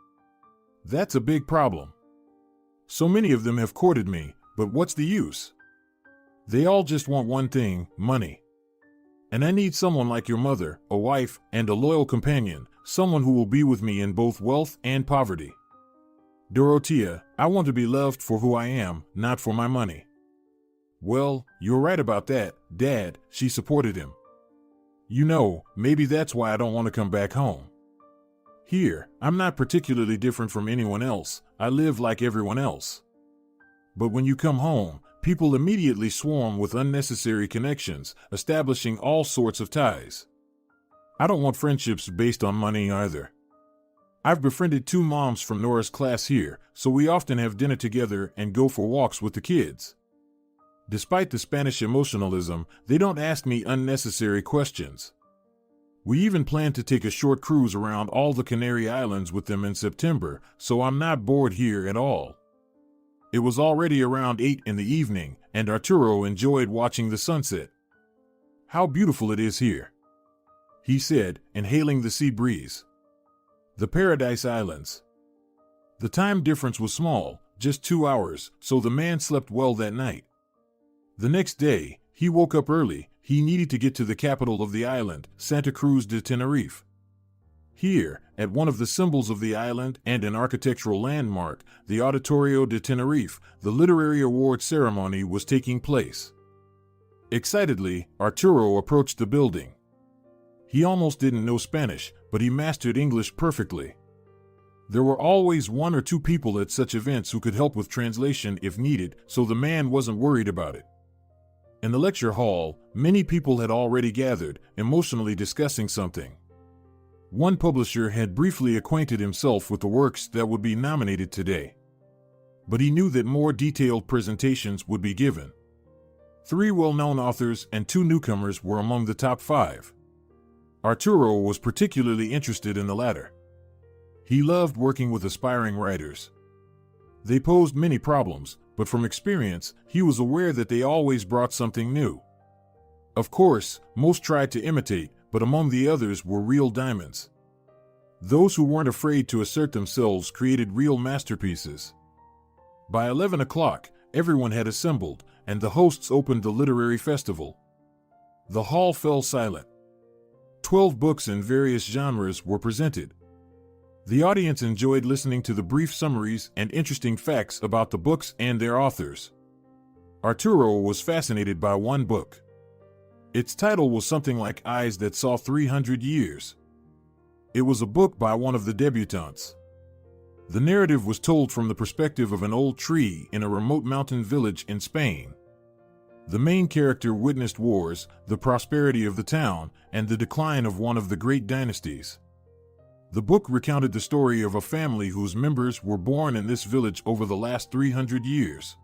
That's a big problem. So many of them have courted me, but what's the use? They all just want one thing, money. And I need someone like your mother, a wife, and a loyal companion, someone who will be with me in both wealth and poverty. Dorothea, I want to be loved for who I am, not for my money. Well, you're right about that, Dad, she supported him. You know, maybe that's why I don't want to come back home. Here, I'm not particularly different from anyone else, I live like everyone else. But when you come home, people immediately swarm with unnecessary connections, establishing all sorts of ties. I don't want friendships based on money either. I've befriended 2 moms from Nora's class here, so we often have dinner together and go for walks with the kids. Despite the Spanish emotionalism, they don't ask me unnecessary questions. We even plan to take a short cruise around all the Canary Islands with them in September, so I'm not bored here at all. It was already around 8 in the evening, and Arturo enjoyed watching the sunset. How beautiful it is here, he said, inhaling the sea breeze. The Paradise Islands. The time difference was small, just 2 hours, so the man slept well that night. The next day, he woke up early. He needed to get to the capital of the island, Santa Cruz de Tenerife. Here, at one of the symbols of the island and an architectural landmark, the Auditorio de Tenerife, the literary award ceremony was taking place. Excitedly, Arturo approached the building. He almost didn't know Spanish, but he mastered English perfectly. There were always 1 or 2 people at such events who could help with translation if needed, so the man wasn't worried about it. In the lecture hall, many people had already gathered, emotionally discussing something. One publisher had briefly acquainted himself with the works that would be nominated today. But he knew that more detailed presentations would be given. 3 well-known authors and 2 newcomers were among the top 5. Arturo was particularly interested in the latter. He loved working with aspiring writers. They posed many problems, but from experience, he was aware that they always brought something new. Of course, most tried to imitate, but among the others were real diamonds. Those who weren't afraid to assert themselves created real masterpieces. By 11 o'clock, everyone had assembled, and the hosts opened the literary festival. The hall fell silent. 12 books in various genres were presented. The audience enjoyed listening to the brief summaries and interesting facts about the books and their authors. Arturo was fascinated by one book. Its title was something like Eyes That Saw 300 Years. It was a book by one of the debutantes. The narrative was told from the perspective of an old tree in a remote mountain village in Spain. The main character witnessed wars, the prosperity of the town, and the decline of one of the great dynasties. The book recounted the story of a family whose members were born in this village over the last 300 years.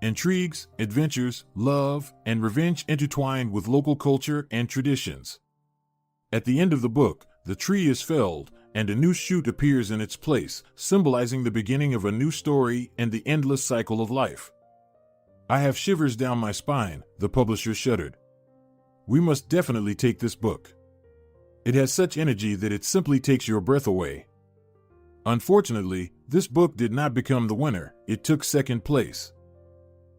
Intrigues, adventures, love, and revenge intertwined with local culture and traditions. At the end of the book, the tree is felled, and a new shoot appears in its place, symbolizing the beginning of a new story and the endless cycle of life. I have shivers down my spine, the publisher shuddered. We must definitely take this book. It has such energy that it simply takes your breath away. Unfortunately, this book did not become the winner, it took second place.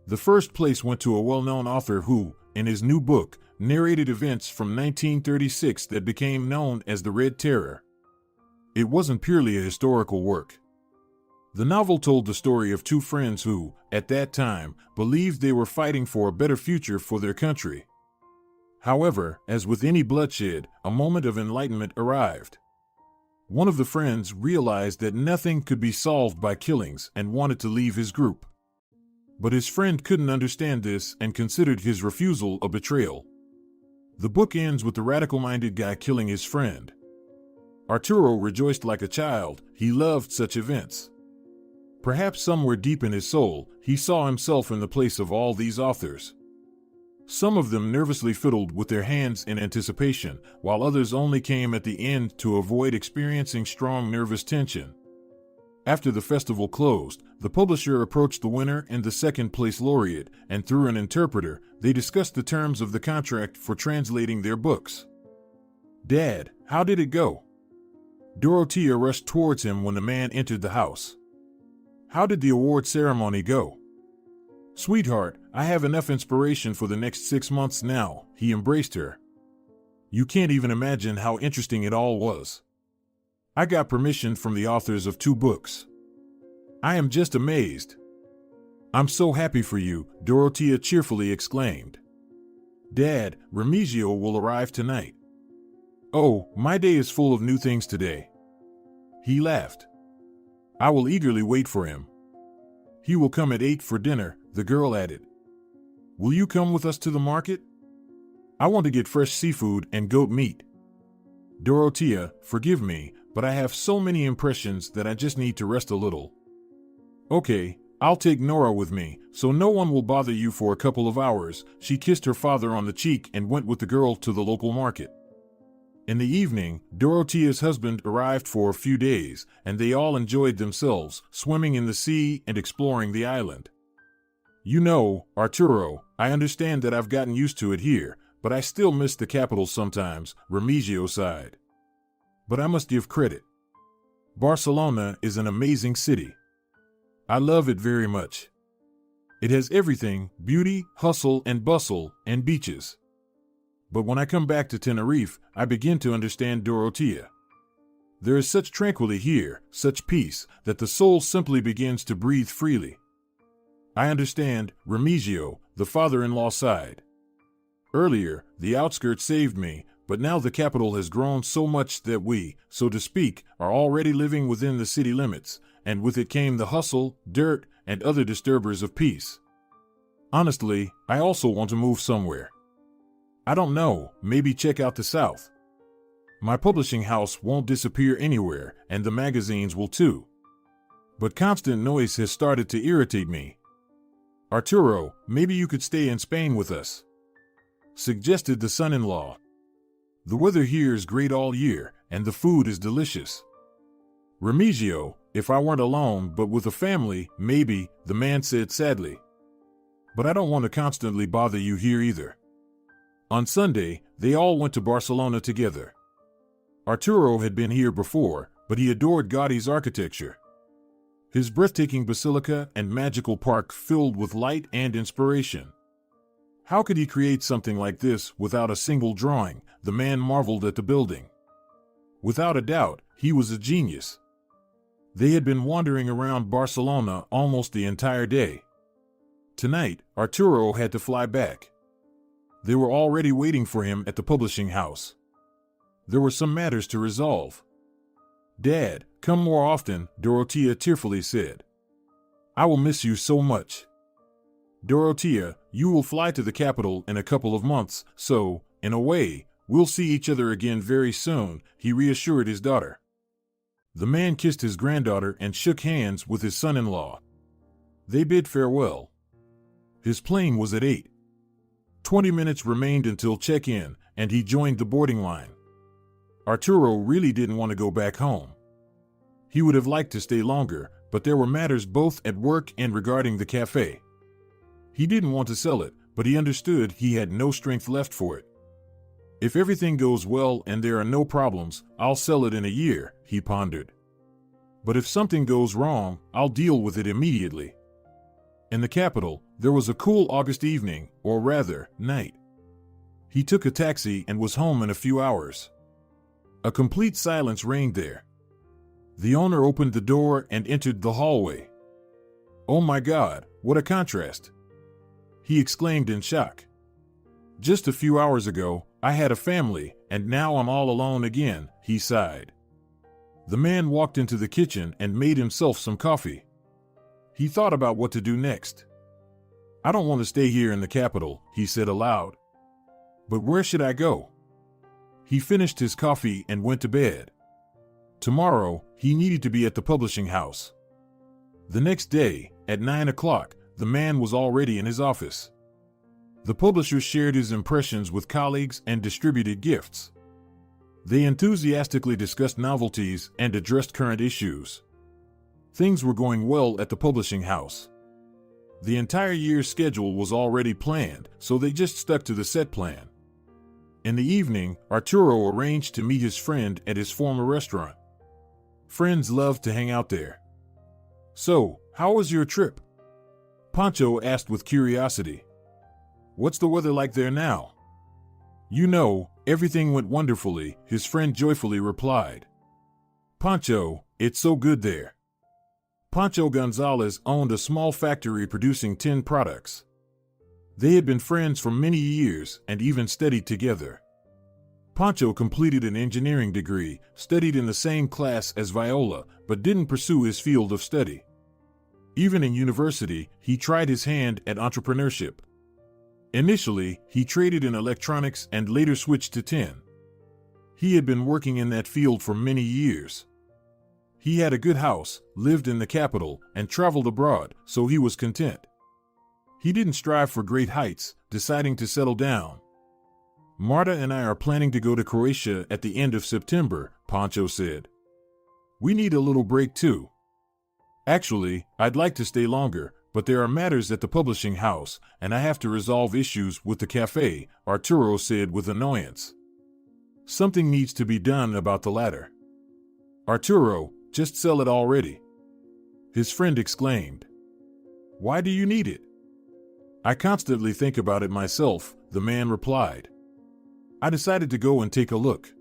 The first place went to a well-known author who, in his new book, narrated events from 1936 that became known as the Red Terror. It wasn't purely a historical work. The novel told the story of two friends who, at that time, believed they were fighting for a better future for their country. However, as with any bloodshed, a moment of enlightenment arrived. One of the friends realized that nothing could be solved by killings and wanted to leave his group. But his friend couldn't understand this and considered his refusal a betrayal. The book ends with the radical-minded guy killing his friend. Arturo rejoiced like a child, he loved such events. Perhaps somewhere deep in his soul, he saw himself in the place of all these authors. Some of them nervously fiddled with their hands in anticipation, while others only came at the end to avoid experiencing strong nervous tension. After the festival closed, the publisher approached the winner and the second-place laureate, and through an interpreter, they discussed the terms of the contract for translating their books. "Dad, how did it go?" Dorothea rushed towards him when the man entered the house. "How did the award ceremony go?" "Sweetheart, I have enough inspiration for the next 6 months now," he embraced her. "You can't even imagine how interesting it all was. I got permission from the authors of 2 books. I am just amazed." "I'm so happy for you," Dorothea cheerfully exclaimed. "Dad, Remigio will arrive tonight." "Oh, my day is full of new things today." He laughed. "I will eagerly wait for him." "He will come at 8 for dinner," the girl added. "Will you come with us to the market? I want to get fresh seafood and goat meat." "Dorothea, forgive me, but I have so many impressions that I just need to rest a little." "Okay, I'll take Nora with me, so no one will bother you for a couple of hours." She kissed her father on the cheek and went with the girl to the local market. In the evening, Dorothea's husband arrived for a few days, and they all enjoyed themselves, swimming in the sea and exploring the island. "You know, Arturo, I understand that I've gotten used to it here, but I still miss the capital sometimes," Remigio sighed. "But I must give credit. Barcelona is an amazing city. I love it very much. It has everything: beauty, hustle and bustle, and beaches. But when I come back to Tenerife, I begin to understand Dorothea. There is such tranquility here, such peace, that the soul simply begins to breathe freely." "I understand," Remigio, the father-in-law, sighed. "Earlier, the outskirts saved me, but now the capital has grown so much that we, so to speak, are already living within the city limits, and with it came the hustle, dirt, and other disturbers of peace. Honestly, I also want to move somewhere. I don't know, maybe check out the South. My publishing house won't disappear anywhere, and the magazines will too. But constant noise has started to irritate me. Arturo, maybe you could stay in Spain with us," suggested the son-in-law. "The weather here is great all year, and the food is delicious." "Remigio, if I weren't alone but with a family, maybe," the man said sadly. "But I don't want to constantly bother you here either." On Sunday, they all went to Barcelona together. Arturo had been here before, but he adored Gaudi's architecture. His breathtaking basilica and magical park filled with light and inspiration. How could he create something like this without a single drawing? The man marveled at the building. Without a doubt, he was a genius. They had been wandering around Barcelona almost the entire day. Tonight, Arturo had to fly back. They were already waiting for him at the publishing house. There were some matters to resolve. "Dad, come more often," Dorothea tearfully said. "I will miss you so much." "Dorothea, you will fly to the capital in a couple of months, so, in a way, we'll see each other again very soon," he reassured his daughter. The man kissed his granddaughter and shook hands with his son-in-law. They bid farewell. His plane was at 8. 20 minutes remained until check-in, and he joined the boarding line. Arturo really didn't want to go back home. He would have liked to stay longer, but there were matters both at work and regarding the cafe. He didn't want to sell it, but he understood he had no strength left for it. "If everything goes well and there are no problems, I'll sell it in a year," he pondered. "But if something goes wrong, I'll deal with it immediately." In the capital, there was a cool August evening, or rather, night. He took a taxi and was home in a few hours. A complete silence reigned there. The owner opened the door and entered the hallway. "Oh my God, what a contrast!" he exclaimed in shock. "Just a few hours ago, I had a family, and now I'm all alone again," he sighed. The man walked into the kitchen and made himself some coffee. He thought about what to do next. "I don't want to stay here in the capital," he said aloud. "But where should I go?" He finished his coffee and went to bed. Tomorrow, he needed to be at the publishing house. The next day, at 9 o'clock, the man was already in his office. The publisher shared his impressions with colleagues and distributed gifts. They enthusiastically discussed novelties and addressed current issues. Things were going well at the publishing house. The entire year's schedule was already planned, so they just stuck to the set plan. In the evening, Arturo arranged to meet his friend at his former restaurant. Friends loved to hang out there. "So, how was your trip?" Pancho asked with curiosity. "What's the weather like there now?" "You know, everything went wonderfully," his friend joyfully replied. "Pancho, it's so good there." Pancho Gonzalez owned a small factory producing tin products. They had been friends for many years and even studied together. Pancho completed an engineering degree, studied in the same class as Viola, but didn't pursue his field of study. Even in university, he tried his hand at entrepreneurship. Initially, he traded in electronics and later switched to tin. He had been working in that field for many years. He had a good house, lived in the capital, and traveled abroad, so he was content. He didn't strive for great heights, deciding to settle down. "Marta and I are planning to go to Croatia at the end of September," Pancho said. "We need a little break too. Actually, I'd like to stay longer, but there are matters at the publishing house, and I have to resolve issues with the cafe," Arturo said with annoyance. "Something needs to be done about the latter." "Arturo, just sell it already," his friend exclaimed. "Why do you need it?" "I constantly think about it myself," the man replied. "I decided to go and take a look.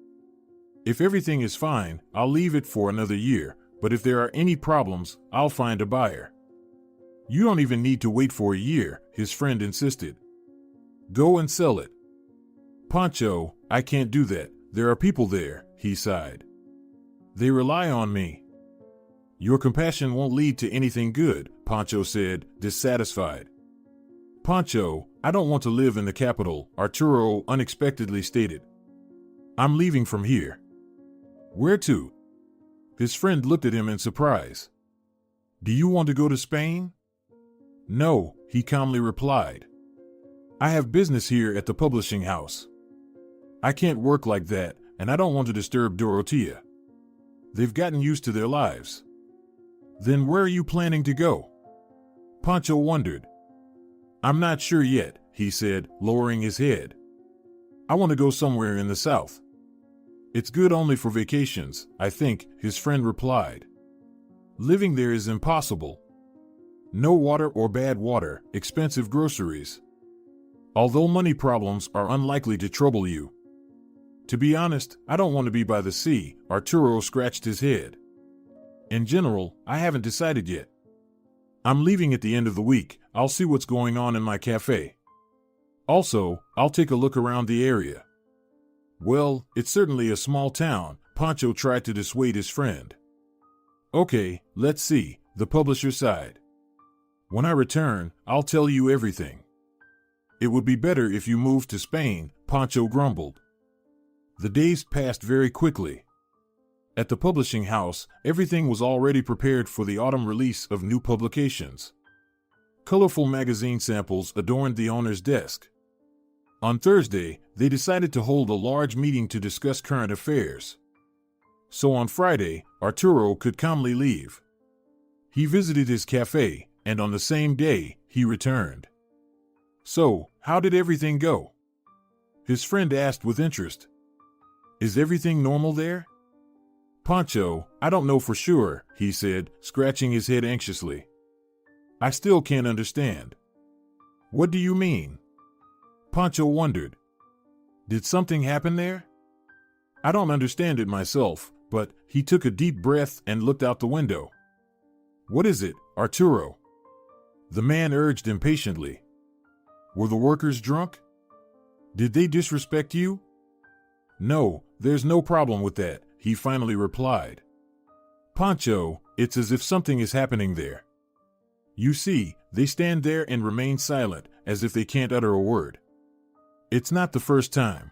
If everything is fine, I'll leave it for another year, but if there are any problems, I'll find a buyer." "You don't even need to wait for a year," his friend insisted. "Go and sell it." "Pancho, I can't do that. There are people there," he sighed. "They rely on me." "Your compassion won't lead to anything good," Pancho said, dissatisfied. "Pancho, I don't want to live in the capital," Arturo unexpectedly stated. "I'm leaving from here." "Where to?" His friend looked at him in surprise. "Do you want to go to Spain?" "No," he calmly replied. "I have business here at the publishing house. I can't work like that, and I don't want to disturb Dorothea. They've gotten used to their lives." "Then where are you planning to go?" Pancho wondered. "I'm not sure yet," he said, lowering his head. "I want to go somewhere in the south." "It's good only for vacations, I think," his friend replied. Living there is impossible. No water or bad water, expensive groceries. Although money problems are unlikely to trouble you. To be honest, I don't want to be by the sea, Arturo scratched his head. In general, I haven't decided yet. I'm leaving at the end of the week. I'll see what's going on in my cafe. Also, I'll take a look around the area. Well, it's certainly a small town, Pancho tried to dissuade his friend. Okay, let's see, the publisher sighed. When I return, I'll tell you everything. It would be better if you moved to Spain, Pancho grumbled. The days passed very quickly. At the publishing house, everything was already prepared for the autumn release of new publications. Colorful magazine samples adorned the owner's desk. On Thursday, they decided to hold a large meeting to discuss current affairs. So on Friday, Arturo could calmly leave. He visited his cafe, and on the same day, he returned. So, how did everything go? His friend asked with interest. Is everything normal there? Pancho, I don't know for sure, he said, scratching his head anxiously. I still can't understand. What do you mean? Pancho wondered. Did something happen there? I don't understand it myself, but he took a deep breath and looked out the window. What is it, Arturo? The man urged impatiently. Were the workers drunk? Did they disrespect you? No, there's no problem with that, he finally replied. Pancho, it's as if something is happening there. You see, they stand there and remain silent, as if they can't utter a word. It's not the first time.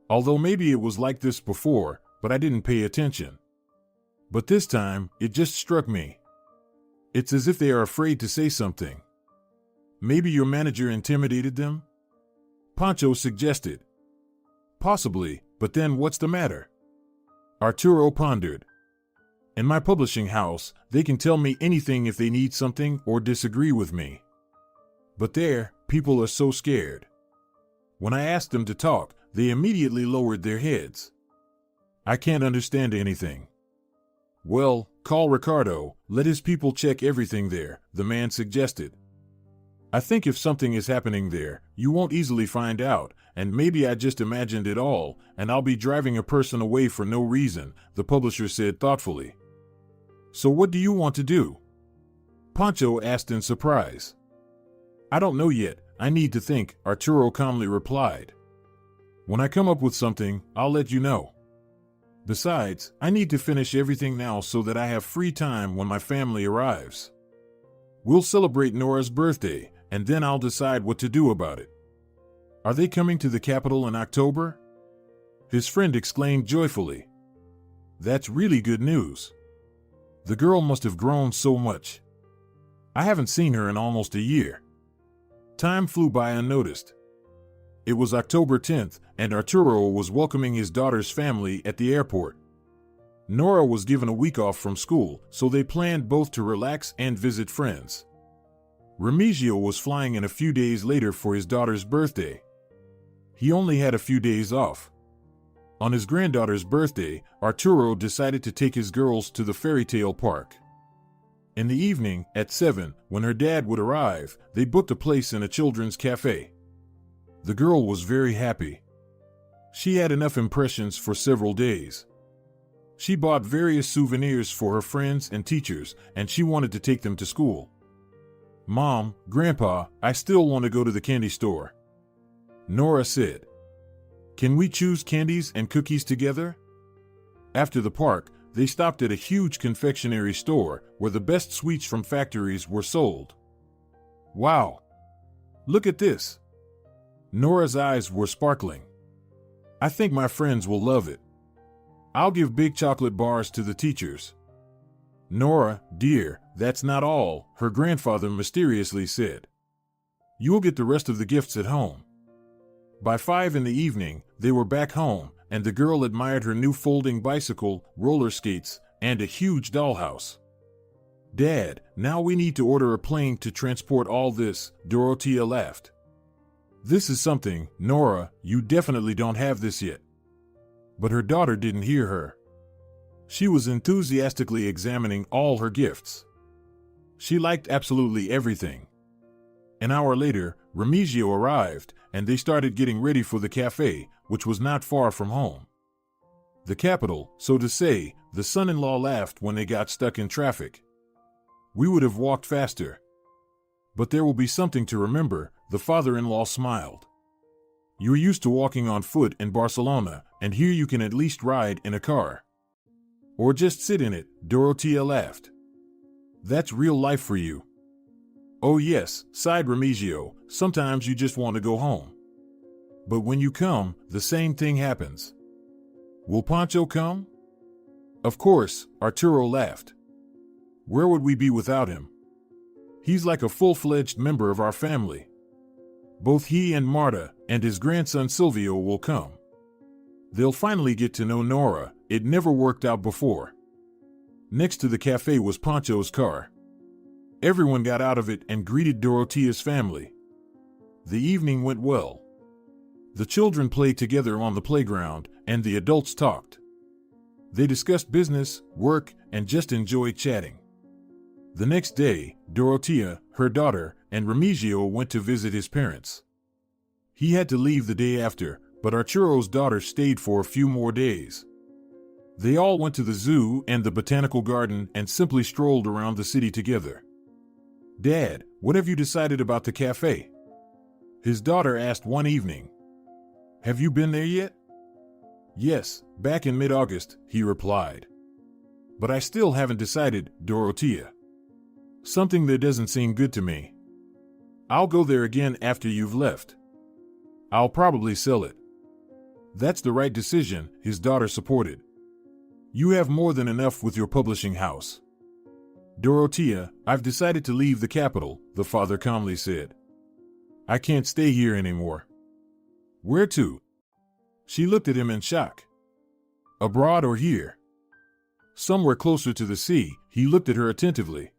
Although maybe it was like this before, but I didn't pay attention. But this time, it just struck me. It's as if they are afraid to say something. Maybe your manager intimidated them? Pancho suggested. Possibly, but then what's the matter? Arturo pondered. In my publishing house, they can tell me anything if they need something or disagree with me. But there, people are so scared. When I asked them to talk, they immediately lowered their heads. I can't understand anything. Well, call Ricardo, let his people check everything there, the man suggested. I think if something is happening there, you won't easily find out, and maybe I just imagined it all, and I'll be driving a person away for no reason, the publisher said thoughtfully. So what do you want to do? Pancho asked in surprise. I don't know yet, I need to think, Arturo calmly replied. When I come up with something, I'll let you know. Besides, I need to finish everything now so that I have free time when my family arrives. We'll celebrate Nora's birthday, and then I'll decide what to do about it. Are they coming to the capital in October? His friend exclaimed joyfully. That's really good news. The girl must have grown so much. I haven't seen her in almost a year. Time flew by unnoticed. It was October 10th, and Arturo was welcoming his daughter's family at the airport. Nora was given a week off from school, so they planned both to relax and visit friends. Remigio was flying in a few days later for his daughter's birthday. He only had a few days off. On his granddaughter's birthday, Arturo decided to take his girls to the fairy tale park. In the evening, at 7, when her dad would arrive, they booked a place in a children's cafe. The girl was very happy. She had enough impressions for several days. She bought various souvenirs for her friends and teachers, and she wanted to take them to school. Mom, Grandpa, I still want to go to the candy store. Nora said. Can we choose candies and cookies together? After the park, they stopped at a huge confectionery store where the best sweets from factories were sold. Wow! Look at this! Nora's eyes were sparkling. I think my friends will love it. I'll give big chocolate bars to the teachers. Nora, dear, that's not all, her grandfather mysteriously said. You'll get the rest of the gifts at home. By 5 in the evening, they were back home, and the girl admired her new folding bicycle, roller skates, and a huge dollhouse. Dad, now we need to order a plane to transport all this, Dorothea laughed. This is something, Nora, you definitely don't have this yet. But her daughter didn't hear her. She was enthusiastically examining all her gifts. She liked absolutely everything. An hour later, Remigio arrived, and they started getting ready for the cafe, which was not far from home. The capital, so to say. The son-in-law laughed when they got stuck in traffic. We would have walked faster. But there will be something to remember, the father-in-law smiled. You're used to walking on foot in Barcelona, and here you can at least ride in a car. Or just sit in it, Dorotea laughed. That's real life for you. Oh yes, sighed Remigio, sometimes you just want to go home. But when you come, the same thing happens. Will Pancho come? Of course, Arturo laughed. Where would we be without him? He's like a full-fledged member of our family. Both he and Marta and his grandson Silvio will come. They'll finally get to know Nora. It never worked out before. Next to the cafe was Pancho's car. Everyone got out of it and greeted Dorotea's family. The evening went well. The children played together on the playground, and the adults talked. They discussed business, work, and just enjoyed chatting. The next day, Dorotea, her daughter, and Remigio went to visit his parents. He had to leave the day after, but Arturo's daughter stayed for a few more days. They all went to the zoo and the botanical garden and simply strolled around the city together. Dad, what have you decided about the cafe? His daughter asked one evening. Have you been there yet? Yes, back in mid-August, he replied. But I still haven't decided, Dorotea. Something there doesn't seem good to me. I'll go there again after you've left. I'll probably sell it. That's the right decision, his daughter supported. You have more than enough with your publishing house. Dorotea, I've decided to leave the capital, the father calmly said. I can't stay here anymore. Where to? She looked at him in shock. Abroad or here? Somewhere closer to the sea, he looked at her attentively.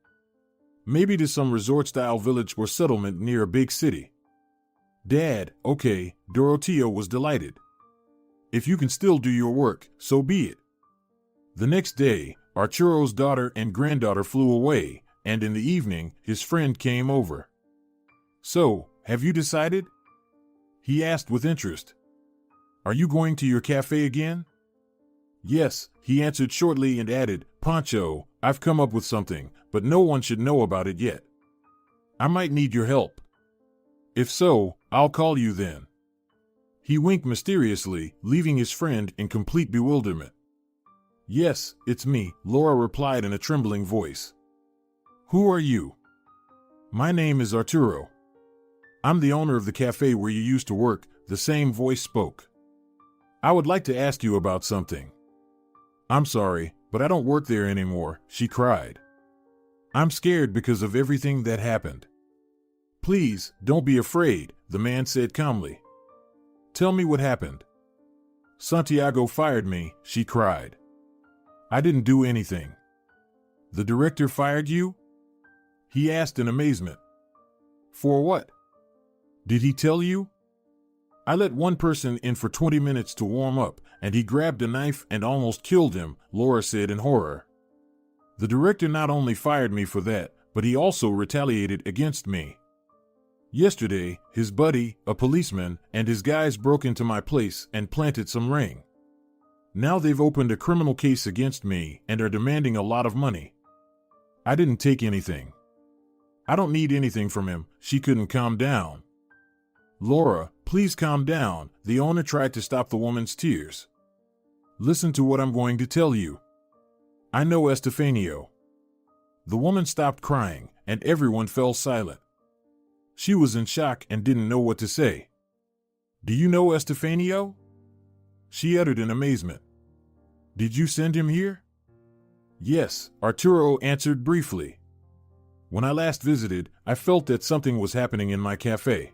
Maybe to some resort-style village or settlement near a big city. Dad, okay, Dorotea was delighted. If you can still do your work, so be it. The next day, Arturo's daughter and granddaughter flew away, and in the evening, his friend came over. So, have you decided? He asked with interest. Are you going to your cafe again? Yes, he answered shortly and added, Pancho, I've come up with something, but no one should know about it yet. I might need your help. If so, I'll call you then. He winked mysteriously, leaving his friend in complete bewilderment. Yes, it's me, Laura replied in a trembling voice. Who are you? My name is Arturo. I'm the owner of the cafe where you used to work, the same voice spoke. I would like to ask you about something. I'm sorry, but I don't work there anymore, she cried. I'm scared because of everything that happened. Please, don't be afraid, the man said calmly. Tell me what happened. Santiago fired me, she cried. I didn't do anything. The director fired you? He asked in amazement. For what? Did he tell you? I let one person in for 20 minutes to warm up, and he grabbed a knife and almost killed him, Laura said in horror. The director not only fired me for that, but he also retaliated against me. Yesterday, his buddy, a policeman, and his guys broke into my place and planted some ring. Now they've opened a criminal case against me and are demanding a lot of money. I didn't take anything. I don't need anything from him, she couldn't calm down. Laura, please calm down, the owner tried to stop the woman's tears. Listen to what I'm going to tell you. I know Estefanio. The woman stopped crying, and everyone fell silent. She was in shock and didn't know what to say. Do you know Estefanio? She uttered in amazement. Did you send him here? Yes, Arturo answered briefly. When I last visited, I felt that something was happening in my cafe.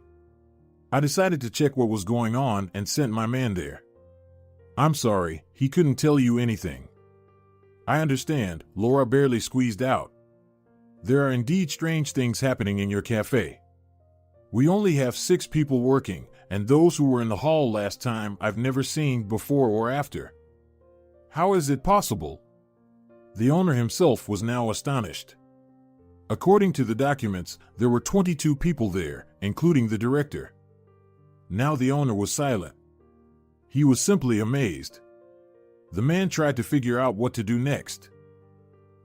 I decided to check what was going on and sent my man there. I'm sorry, he couldn't tell you anything. I understand, Laura barely squeezed out. There are indeed strange things happening in your cafe. We only have 6 people working, and those who were in the hall last time I've never seen before or after. How is it possible? The owner himself was now astonished. According to the documents, there were 22 people there, including the director. Now the owner was silent. He was simply amazed. The man tried to figure out what to do next.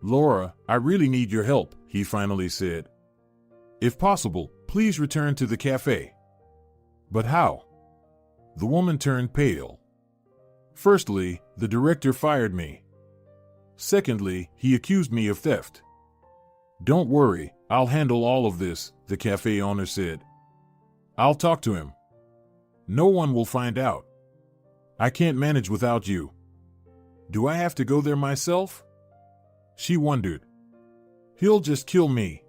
"Laura, I really need your help," he finally said. "If possible, please return to the cafe." "But how?" The woman turned pale. "Firstly, the director fired me. Secondly, he accused me of theft." "Don't worry, I'll handle all of this," the cafe owner said. "I'll talk to him. No one will find out. I can't manage without you." "Do I have to go there myself?" She wondered. "He'll just kill me."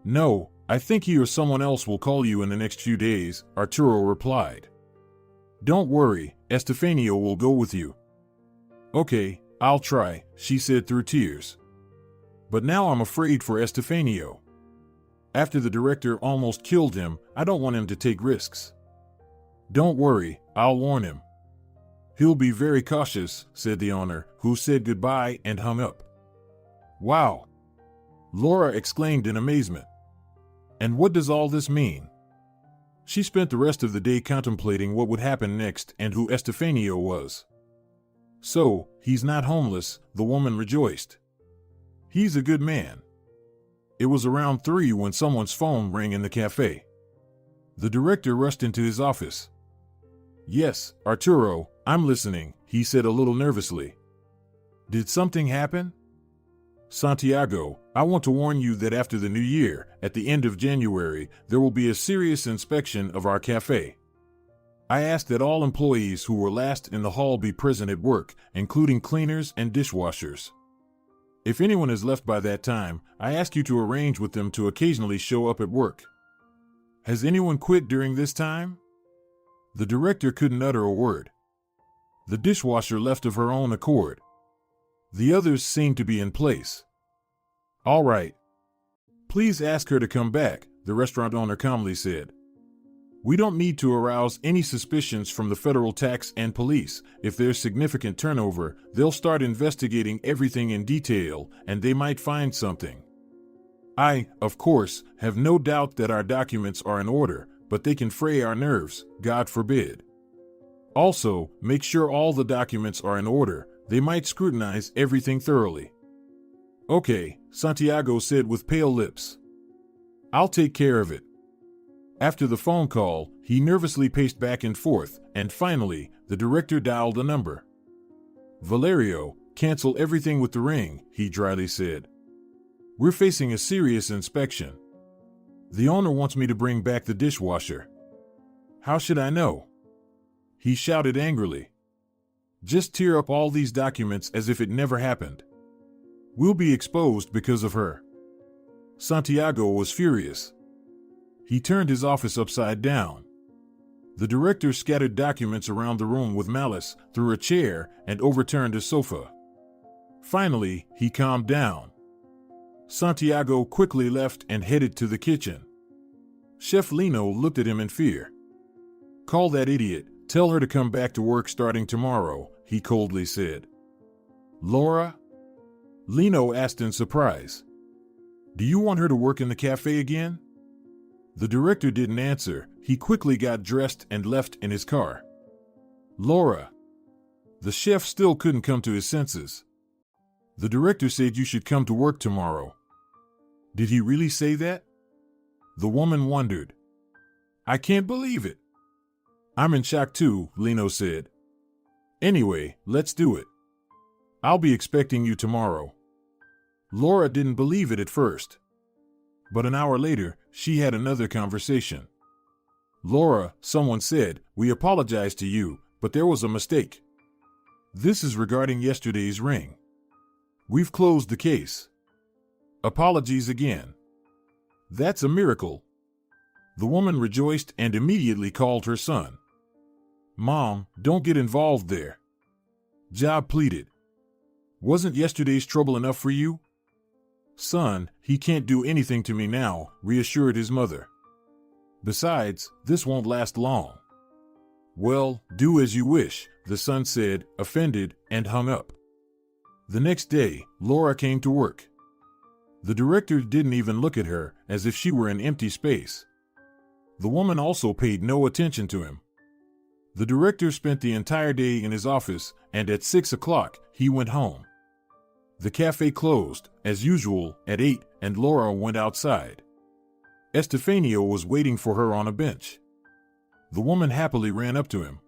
"No, I think he or someone else will call you in the next few days," Arturo replied. "Don't worry, Estefanio will go with you." "Okay, I'll try," she said through tears. "But now I'm afraid for Estefanio. After the director almost killed him, I don't want him to take risks." "Don't worry, I'll warn him. He'll be very cautious," said the owner, who said goodbye and hung up. "Wow!" Laura exclaimed in amazement. "And what does all this mean?" She spent the rest of the day contemplating what would happen next and who Estefanio was. "So, he's not homeless," the woman rejoiced. "He's a good man." It was around 3 when someone's phone rang in the cafe. The director rushed into his office. "Yes, Arturo, I'm listening," he said a little nervously. "Did something happen?" "Santiago, I want to warn you that after the new year, at the end of January, there will be a serious inspection of our cafe. I ask that all employees who were last in the hall be present at work, including cleaners and dishwashers. If anyone is left by that time, I ask you to arrange with them to occasionally show up at work." "Has anyone quit during this time?" The director couldn't utter a word. The dishwasher left of her own accord. The others seemed to be in place. "All right. Please ask her to come back," the restaurant owner calmly said. "We don't need to arouse any suspicions from the federal tax and police. If there's significant turnover, they'll start investigating everything in detail, and they might find something. I, of course, have no doubt that our documents are in order, but they can fray our nerves, God forbid. Also, make sure all the documents are in order. They might scrutinize everything thoroughly." "Okay," Santiago said with pale lips. "I'll take care of it." After the phone call, he nervously paced back and forth, and finally, the director dialed a number. "Valerio, cancel everything with the ring," he dryly said. "We're facing a serious inspection. The owner wants me to bring back the dishwasher." "How should I know?" He shouted angrily. "Just tear up all these documents as if it never happened. We'll be exposed because of her." Santiago was furious. He turned his office upside down. The director scattered documents around the room with malice, threw a chair, and overturned a sofa. Finally, he calmed down. Santiago quickly left and headed to the kitchen. Chef Lino looked at him in fear. "Call that idiot. Tell her to come back to work starting tomorrow," he coldly said. "Laura?" Lino asked in surprise. "Do you want her to work in the cafe again?" The director didn't answer. He quickly got dressed and left in his car. "Laura." The chef still couldn't come to his senses. "The director said you should come to work tomorrow." "Did he really say that?" The woman wondered. "I can't believe it." "I'm in shock too," Lino said. "Anyway, let's do it. I'll be expecting you tomorrow." Laura didn't believe it at first. But an hour later, she had another conversation. "Laura," someone said, "we apologize to you, but there was a mistake. This is regarding yesterday's ring. We've closed the case. Apologies again." "That's a miracle." The woman rejoiced and immediately called her son. "Mom, don't get involved there." Job pleaded. "Wasn't yesterday's trouble enough for you?" "Son, he can't do anything to me now," reassured his mother. "Besides, this won't last long." "Well, do as you wish," the son said, offended, and hung up. The next day, Laura came to work. The director didn't even look at her, as if she were an empty space. The woman also paid no attention to him. The director spent the entire day in his office, and at 6 o'clock, he went home. The cafe closed, as usual, at 8, and Laura went outside. Estefanio was waiting for her on a bench. The woman happily ran up to him.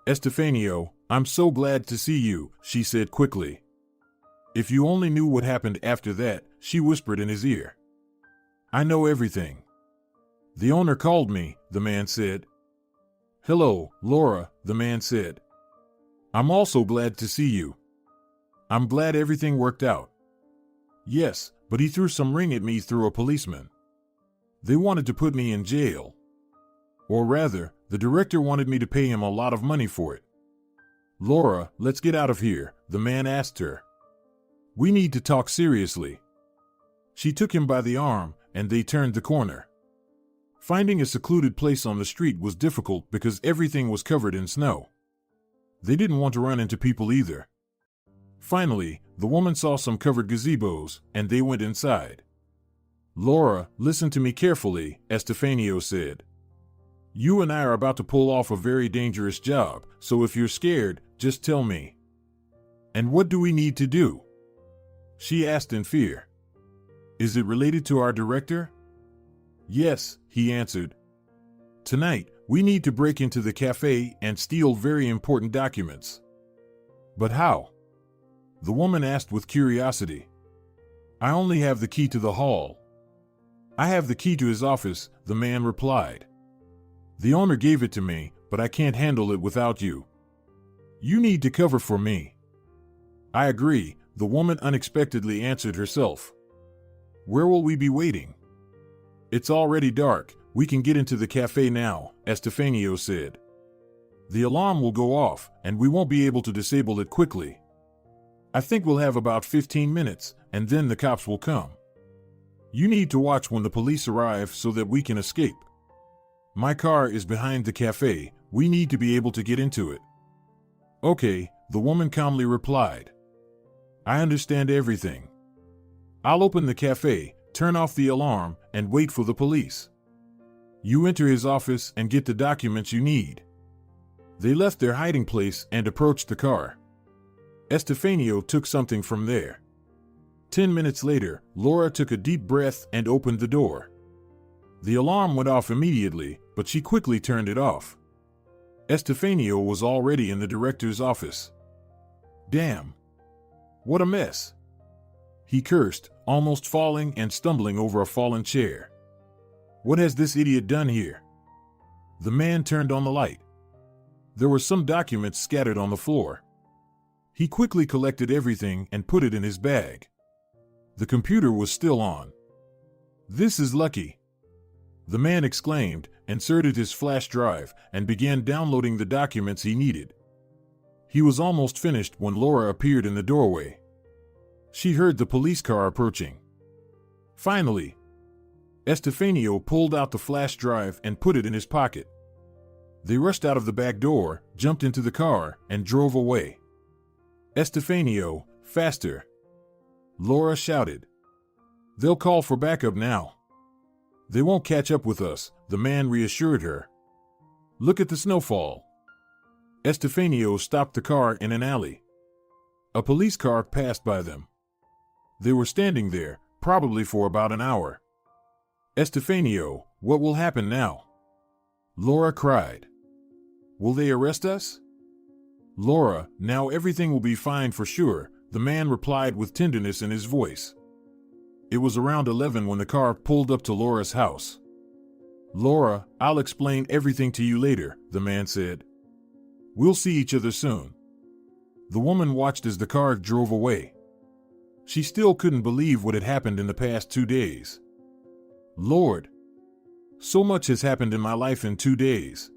"Estefanio, I'm so glad to see you," she said quickly. "If you only knew what happened after that," she whispered in his ear. "I know everything. The owner called me," the man said. "Hello, Laura," the man said. "I'm also glad to see you. I'm glad everything worked out." "Yes, but he threw some ring at me through a policeman. They wanted to put me in jail. Or rather, the director wanted me to pay him a lot of money for it." "Laura, let's get out of here," the man asked her. "We need to talk seriously." She took him by the arm, and they turned the corner. Finding a secluded place on the street was difficult because everything was covered in snow. They didn't want to run into people either. Finally, the woman saw some covered gazebos, and they went inside. "Laura, listen to me carefully," Estefanio said. "You and I are about to pull off a very dangerous job, so if you're scared, just tell me." "And what do we need to do?" she asked in fear. "Is it related to our director?" "Yes," he answered. "Tonight, we need to break into the cafe and steal very important documents." "But how?" the woman asked with curiosity. "I only have the key to the hall." "I have the key to his office," the man replied. "The owner gave it to me, but I can't handle it without you. You need to cover for me." "I agree," the woman unexpectedly answered herself. "Where will we be waiting?" "It's already dark. We can get into the cafe now," Estefanio said. "The alarm will go off, and we won't be able to disable it quickly. I think we'll have about 15 minutes, and then the cops will come. You need to watch when the police arrive so that we can escape. My car is behind the cafe. We need to be able to get into it." "Okay," the woman calmly replied. "I understand everything. I'll open the cafe, turn off the alarm, and wait for the police. You enter his office and get the documents you need." They left their hiding place and approached the car. Estefanio took something from there. 10 minutes later, Laura took a deep breath and opened the door. The alarm went off immediately, but she quickly turned it off. Estefanio was already in the director's office. "Damn! What a mess!" he cursed, almost falling and stumbling over a fallen chair. "What has this idiot done here?" The man turned on the light. There were some documents scattered on the floor. He quickly collected everything and put it in his bag. The computer was still on. "This is lucky," the man exclaimed, inserted his flash drive, and began downloading the documents he needed. He was almost finished when Laura appeared in the doorway. She heard the police car approaching. Finally, Estefanio pulled out the flash drive and put it in his pocket. They rushed out of the back door, jumped into the car, and drove away. "Estefanio, faster!" Laura shouted. "They'll call for backup now." "They won't catch up with us," the man reassured her. "Look at the snowfall." Estefanio stopped the car in an alley. A police car passed by them. They were standing there, probably for about an hour. "Estefanio, what will happen now?" Laura cried. "Will they arrest us?" "Laura, now everything will be fine for sure," the man replied with tenderness in his voice. It was around 11 when the car pulled up to Laura's house. "Laura, I'll explain everything to you later," the man said. "We'll see each other soon." The woman watched as the car drove away. She still couldn't believe what had happened in the past 2 days. "Lord, so much has happened in my life in 2 days."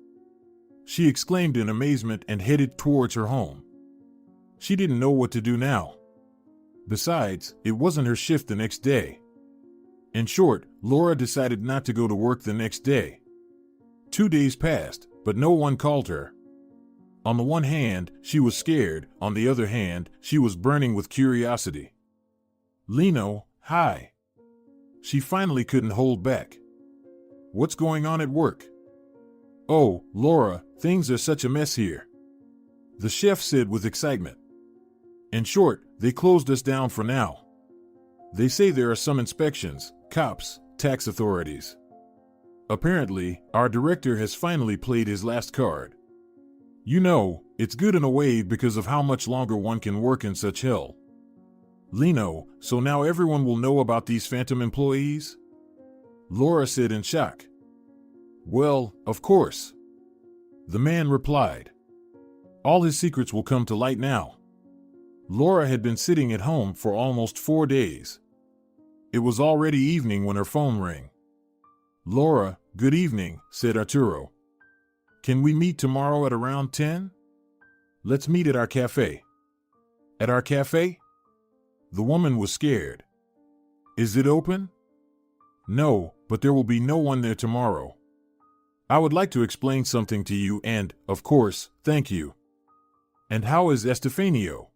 She exclaimed in amazement and headed towards her home. She didn't know what to do now. Besides, it wasn't her shift the next day. In short, Laura decided not to go to work the next day. 2 days passed, but no one called her. On the one hand, she was scared. On the other hand, she was burning with curiosity. Lino, hi. She finally couldn't hold back. What's going on at work? Oh, Laura, things are such a mess here, the chef said with excitement. In short, they closed us down for now. They say there are some inspections, cops, tax authorities. Apparently, our director has finally played his last card. You know, it's good in a way because of how much longer one can work in such hell. Lino, so now everyone will know about these phantom employees? Laura said in shock. Well, of course. The man replied. All his secrets will come to light now. Laura had been sitting at home for almost 4 days. It was already evening when her phone rang. Laura, good evening, said Arturo. Can we meet tomorrow at around 10? Let's meet at our cafe. At our cafe? The woman was scared. Is it open? No, but there will be no one there tomorrow. I would like to explain something to you and, of course, thank you. And how is Estefanio?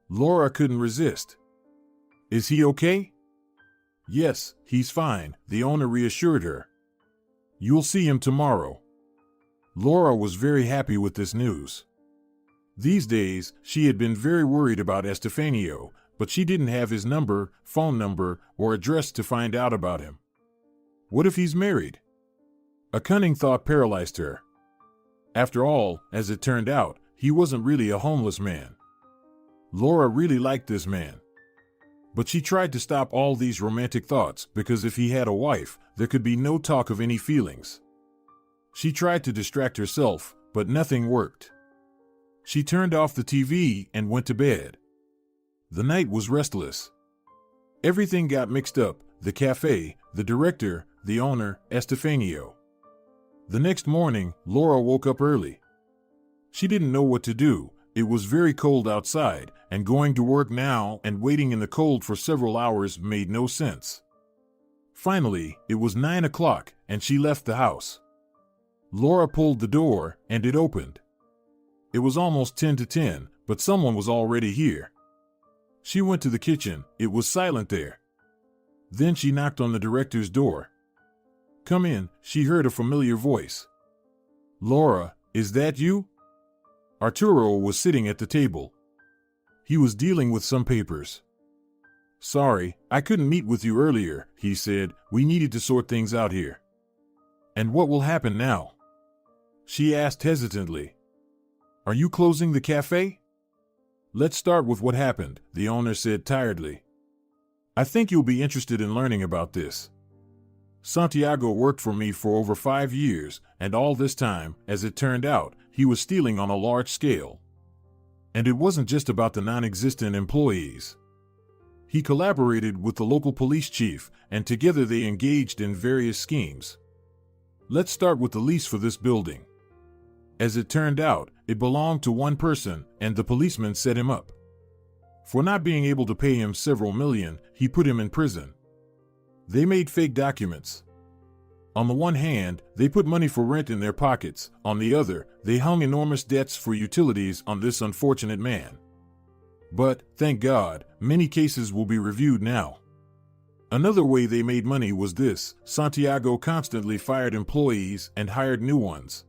Laura couldn't resist. Is he okay? Yes, he's fine, the owner reassured her. You'll see him tomorrow. Laura was very happy with this news. These days, she had been very worried about Estefanio, but she didn't have his number, phone number, or address to find out about him. What if he's married? A cunning thought paralyzed her. After all, as it turned out, he wasn't really a homeless man. Laura really liked this man. But she tried to stop all these romantic thoughts because if he had a wife, there could be no talk of any feelings. She tried to distract herself, but nothing worked. She turned off the TV and went to bed. The night was restless. Everything got mixed up, the cafe, the director, the owner, Estefanio. The next morning, Laura woke up early. She didn't know what to do. It was very cold outside, and going to work now and waiting in the cold for several hours made no sense. Finally, it was 9 o'clock, and she left the house. Laura pulled the door, and it opened. It was almost 10 to 10, but someone was already here. She went to the kitchen. It was silent there. Then she knocked on the director's door. Come in, she heard a familiar voice. Laura, is that you? Arturo was sitting at the table. He was dealing with some papers. Sorry, I couldn't meet with you earlier, he said. We needed to sort things out here. And what will happen now? She asked hesitantly. Are you closing the cafe? Let's start with what happened, the owner said tiredly. I think you'll be interested in learning about this. Santiago worked for me for over 5 years, and all this time, as it turned out, he was stealing on a large scale. And it wasn't just about the non-existent employees. He collaborated with the local police chief, and together they engaged in various schemes. Let's start with the lease for this building. As it turned out, it belonged to one person, and the policeman set him up. For not being able to pay him several million, he put him in prison. They made fake documents. On the one hand, they put money for rent in their pockets. On the other, they hung enormous debts for utilities on this unfortunate man. But, thank God, many cases will be reviewed now. Another way they made money was this: Santiago constantly fired employees and hired new ones.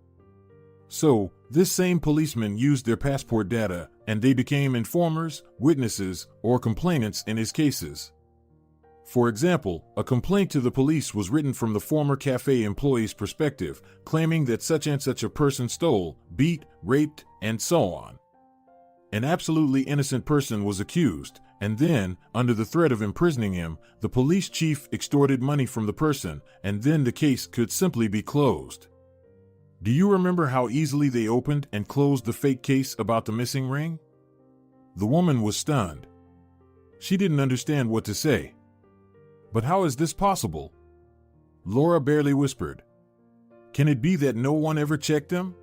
So, this same policeman used their passport data, and they became informers, witnesses, or complainants in his cases. For example, a complaint to the police was written from the former cafe employee's perspective, claiming that such and such a person stole, beat, raped, and so on. An absolutely innocent person was accused, and then, under the threat of imprisoning him, the police chief extorted money from the person, and then the case could simply be closed. Do you remember how easily they opened and closed the fake case about the missing ring? The woman was stunned. She didn't understand what to say. But how is this possible? Laura barely whispered. Can it be that no one ever checked them?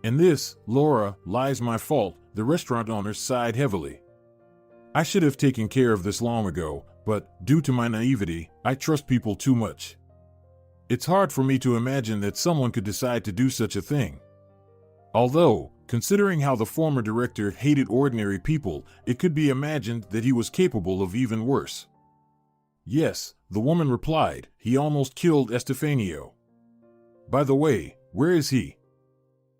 In this, Laura, lies my fault, the restaurant owner sighed heavily. I should have taken care of this long ago, but, due to my naivety, I trust people too much. It's hard for me to imagine that someone could decide to do such a thing. Although, considering how the former director hated ordinary people, it could be imagined that he was capable of even worse. Yes, the woman replied, he almost killed Estefanio. By the way, where is he?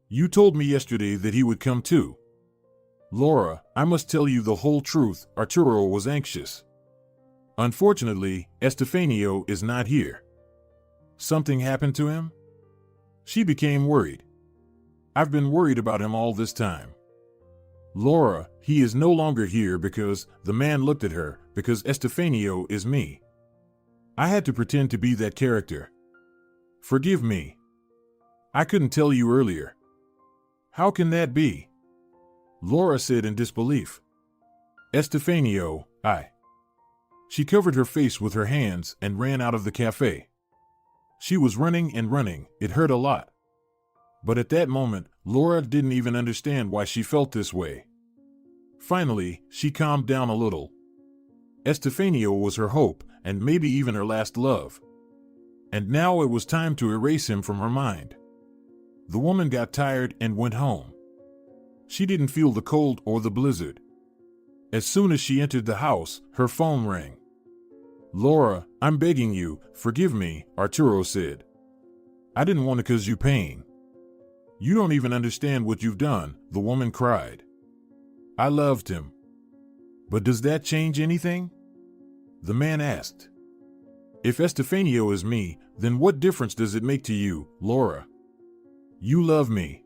You told me yesterday that he would come too. Laura, I must tell you the whole truth, Arturo was anxious. Unfortunately, Estefanio is not here. Something happened to him? She became worried. I've been worried about him all this time. Laura, he is no longer here because, the man looked at her, because Estefanio is me. I had to pretend to be that character. Forgive me. I couldn't tell you earlier. How can that be? Laura said in disbelief. Estefanio, She covered her face with her hands and ran out of the cafe. She was running and running, it hurt a lot. But at that moment, Laura didn't even understand why she felt this way. Finally, she calmed down a little. Estefanio was her hope, and maybe even her last love. And now it was time to erase him from her mind. The woman got tired and went home. She didn't feel the cold or the blizzard. As soon as she entered the house, her phone rang. Laura, I'm begging you, forgive me, Arturo said. I didn't want to cause you pain. You don't even understand what you've done, the woman cried. I loved him. But does that change anything? The man asked. If Estefanio is me, then what difference does it make to you, Laura? You love me.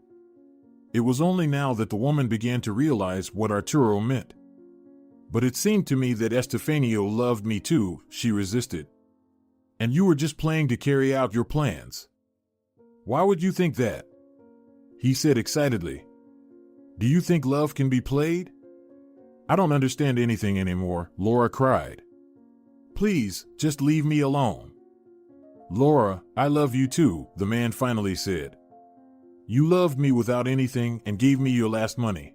It was only now that the woman began to realize what Arturo meant. But it seemed to me that Estefanio loved me too, she resisted. And you were just playing to carry out your plans. Why would you think that? He said excitedly. Do you think love can be played? I don't understand anything anymore, Laura cried. Please, just leave me alone. Laura, I love you too, the man finally said. You loved me without anything and gave me your last money.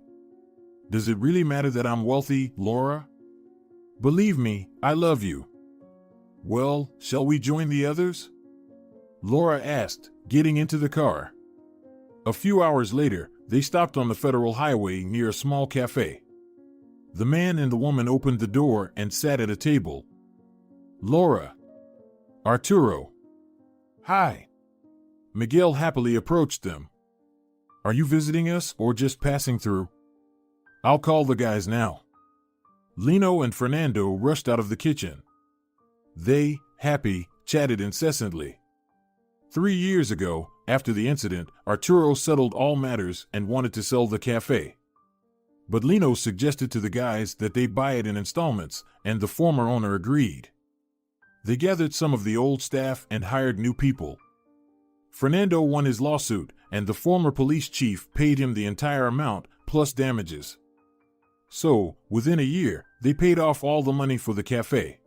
Does it really matter that I'm wealthy, Laura? Believe me, I love you. Well, shall we join the others? Laura asked, getting into the car. A few hours later, they stopped on the federal highway near a small cafe. The man and the woman opened the door and sat at a table. Laura. Arturo. Hi. Miguel happily approached them. Are you visiting us or just passing through? I'll call the guys now. Lino and Fernando rushed out of the kitchen. They, happy, chatted incessantly. 3 years ago, after the incident, Arturo settled all matters and wanted to sell the cafe. But Lino suggested to the guys that they buy it in installments, and the former owner agreed. They gathered some of the old staff and hired new people. Fernando won his lawsuit, and the former police chief paid him the entire amount, plus damages. So, within a year, they paid off all the money for the cafe.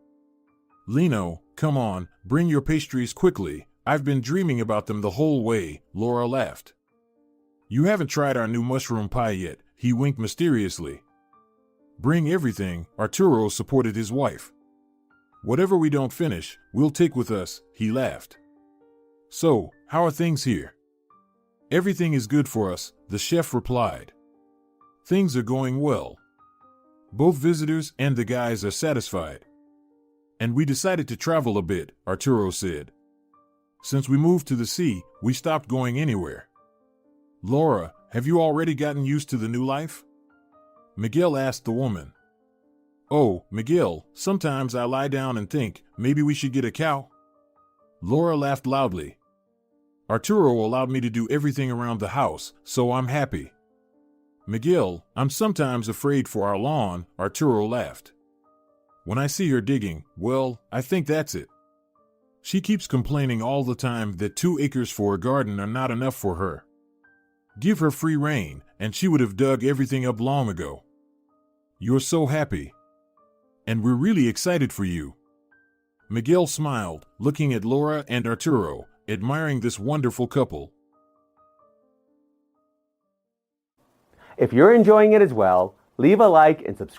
Lino, come on, bring your pastries quickly. I've been dreaming about them the whole way, Laura laughed. You haven't tried our new mushroom pie yet, he winked mysteriously. Bring everything, Arturo supported his wife. Whatever we don't finish, we'll take with us, he laughed. So, how are things here? Everything is good for us, the chef replied. Things are going well. Both visitors and the guys are satisfied. And we decided to travel a bit, Arturo said. Since we moved to the sea, we stopped going anywhere. Laura, have you already gotten used to the new life? Miguel asked the woman. Oh, Miguel, sometimes I lie down and think, maybe we should get a cow. Laura laughed loudly. Arturo allowed me to do everything around the house, so I'm happy. Miguel, I'm sometimes afraid for our lawn, Arturo laughed. When I see her digging, well, I think that's it. She keeps complaining all the time that 2 acres for a garden are not enough for her. Give her free rein, and she would have dug everything up long ago. You're so happy. And we're really excited for you. Miguel smiled, looking at Laura and Arturo, admiring this wonderful couple. If you're enjoying it as well, leave a like and subscribe.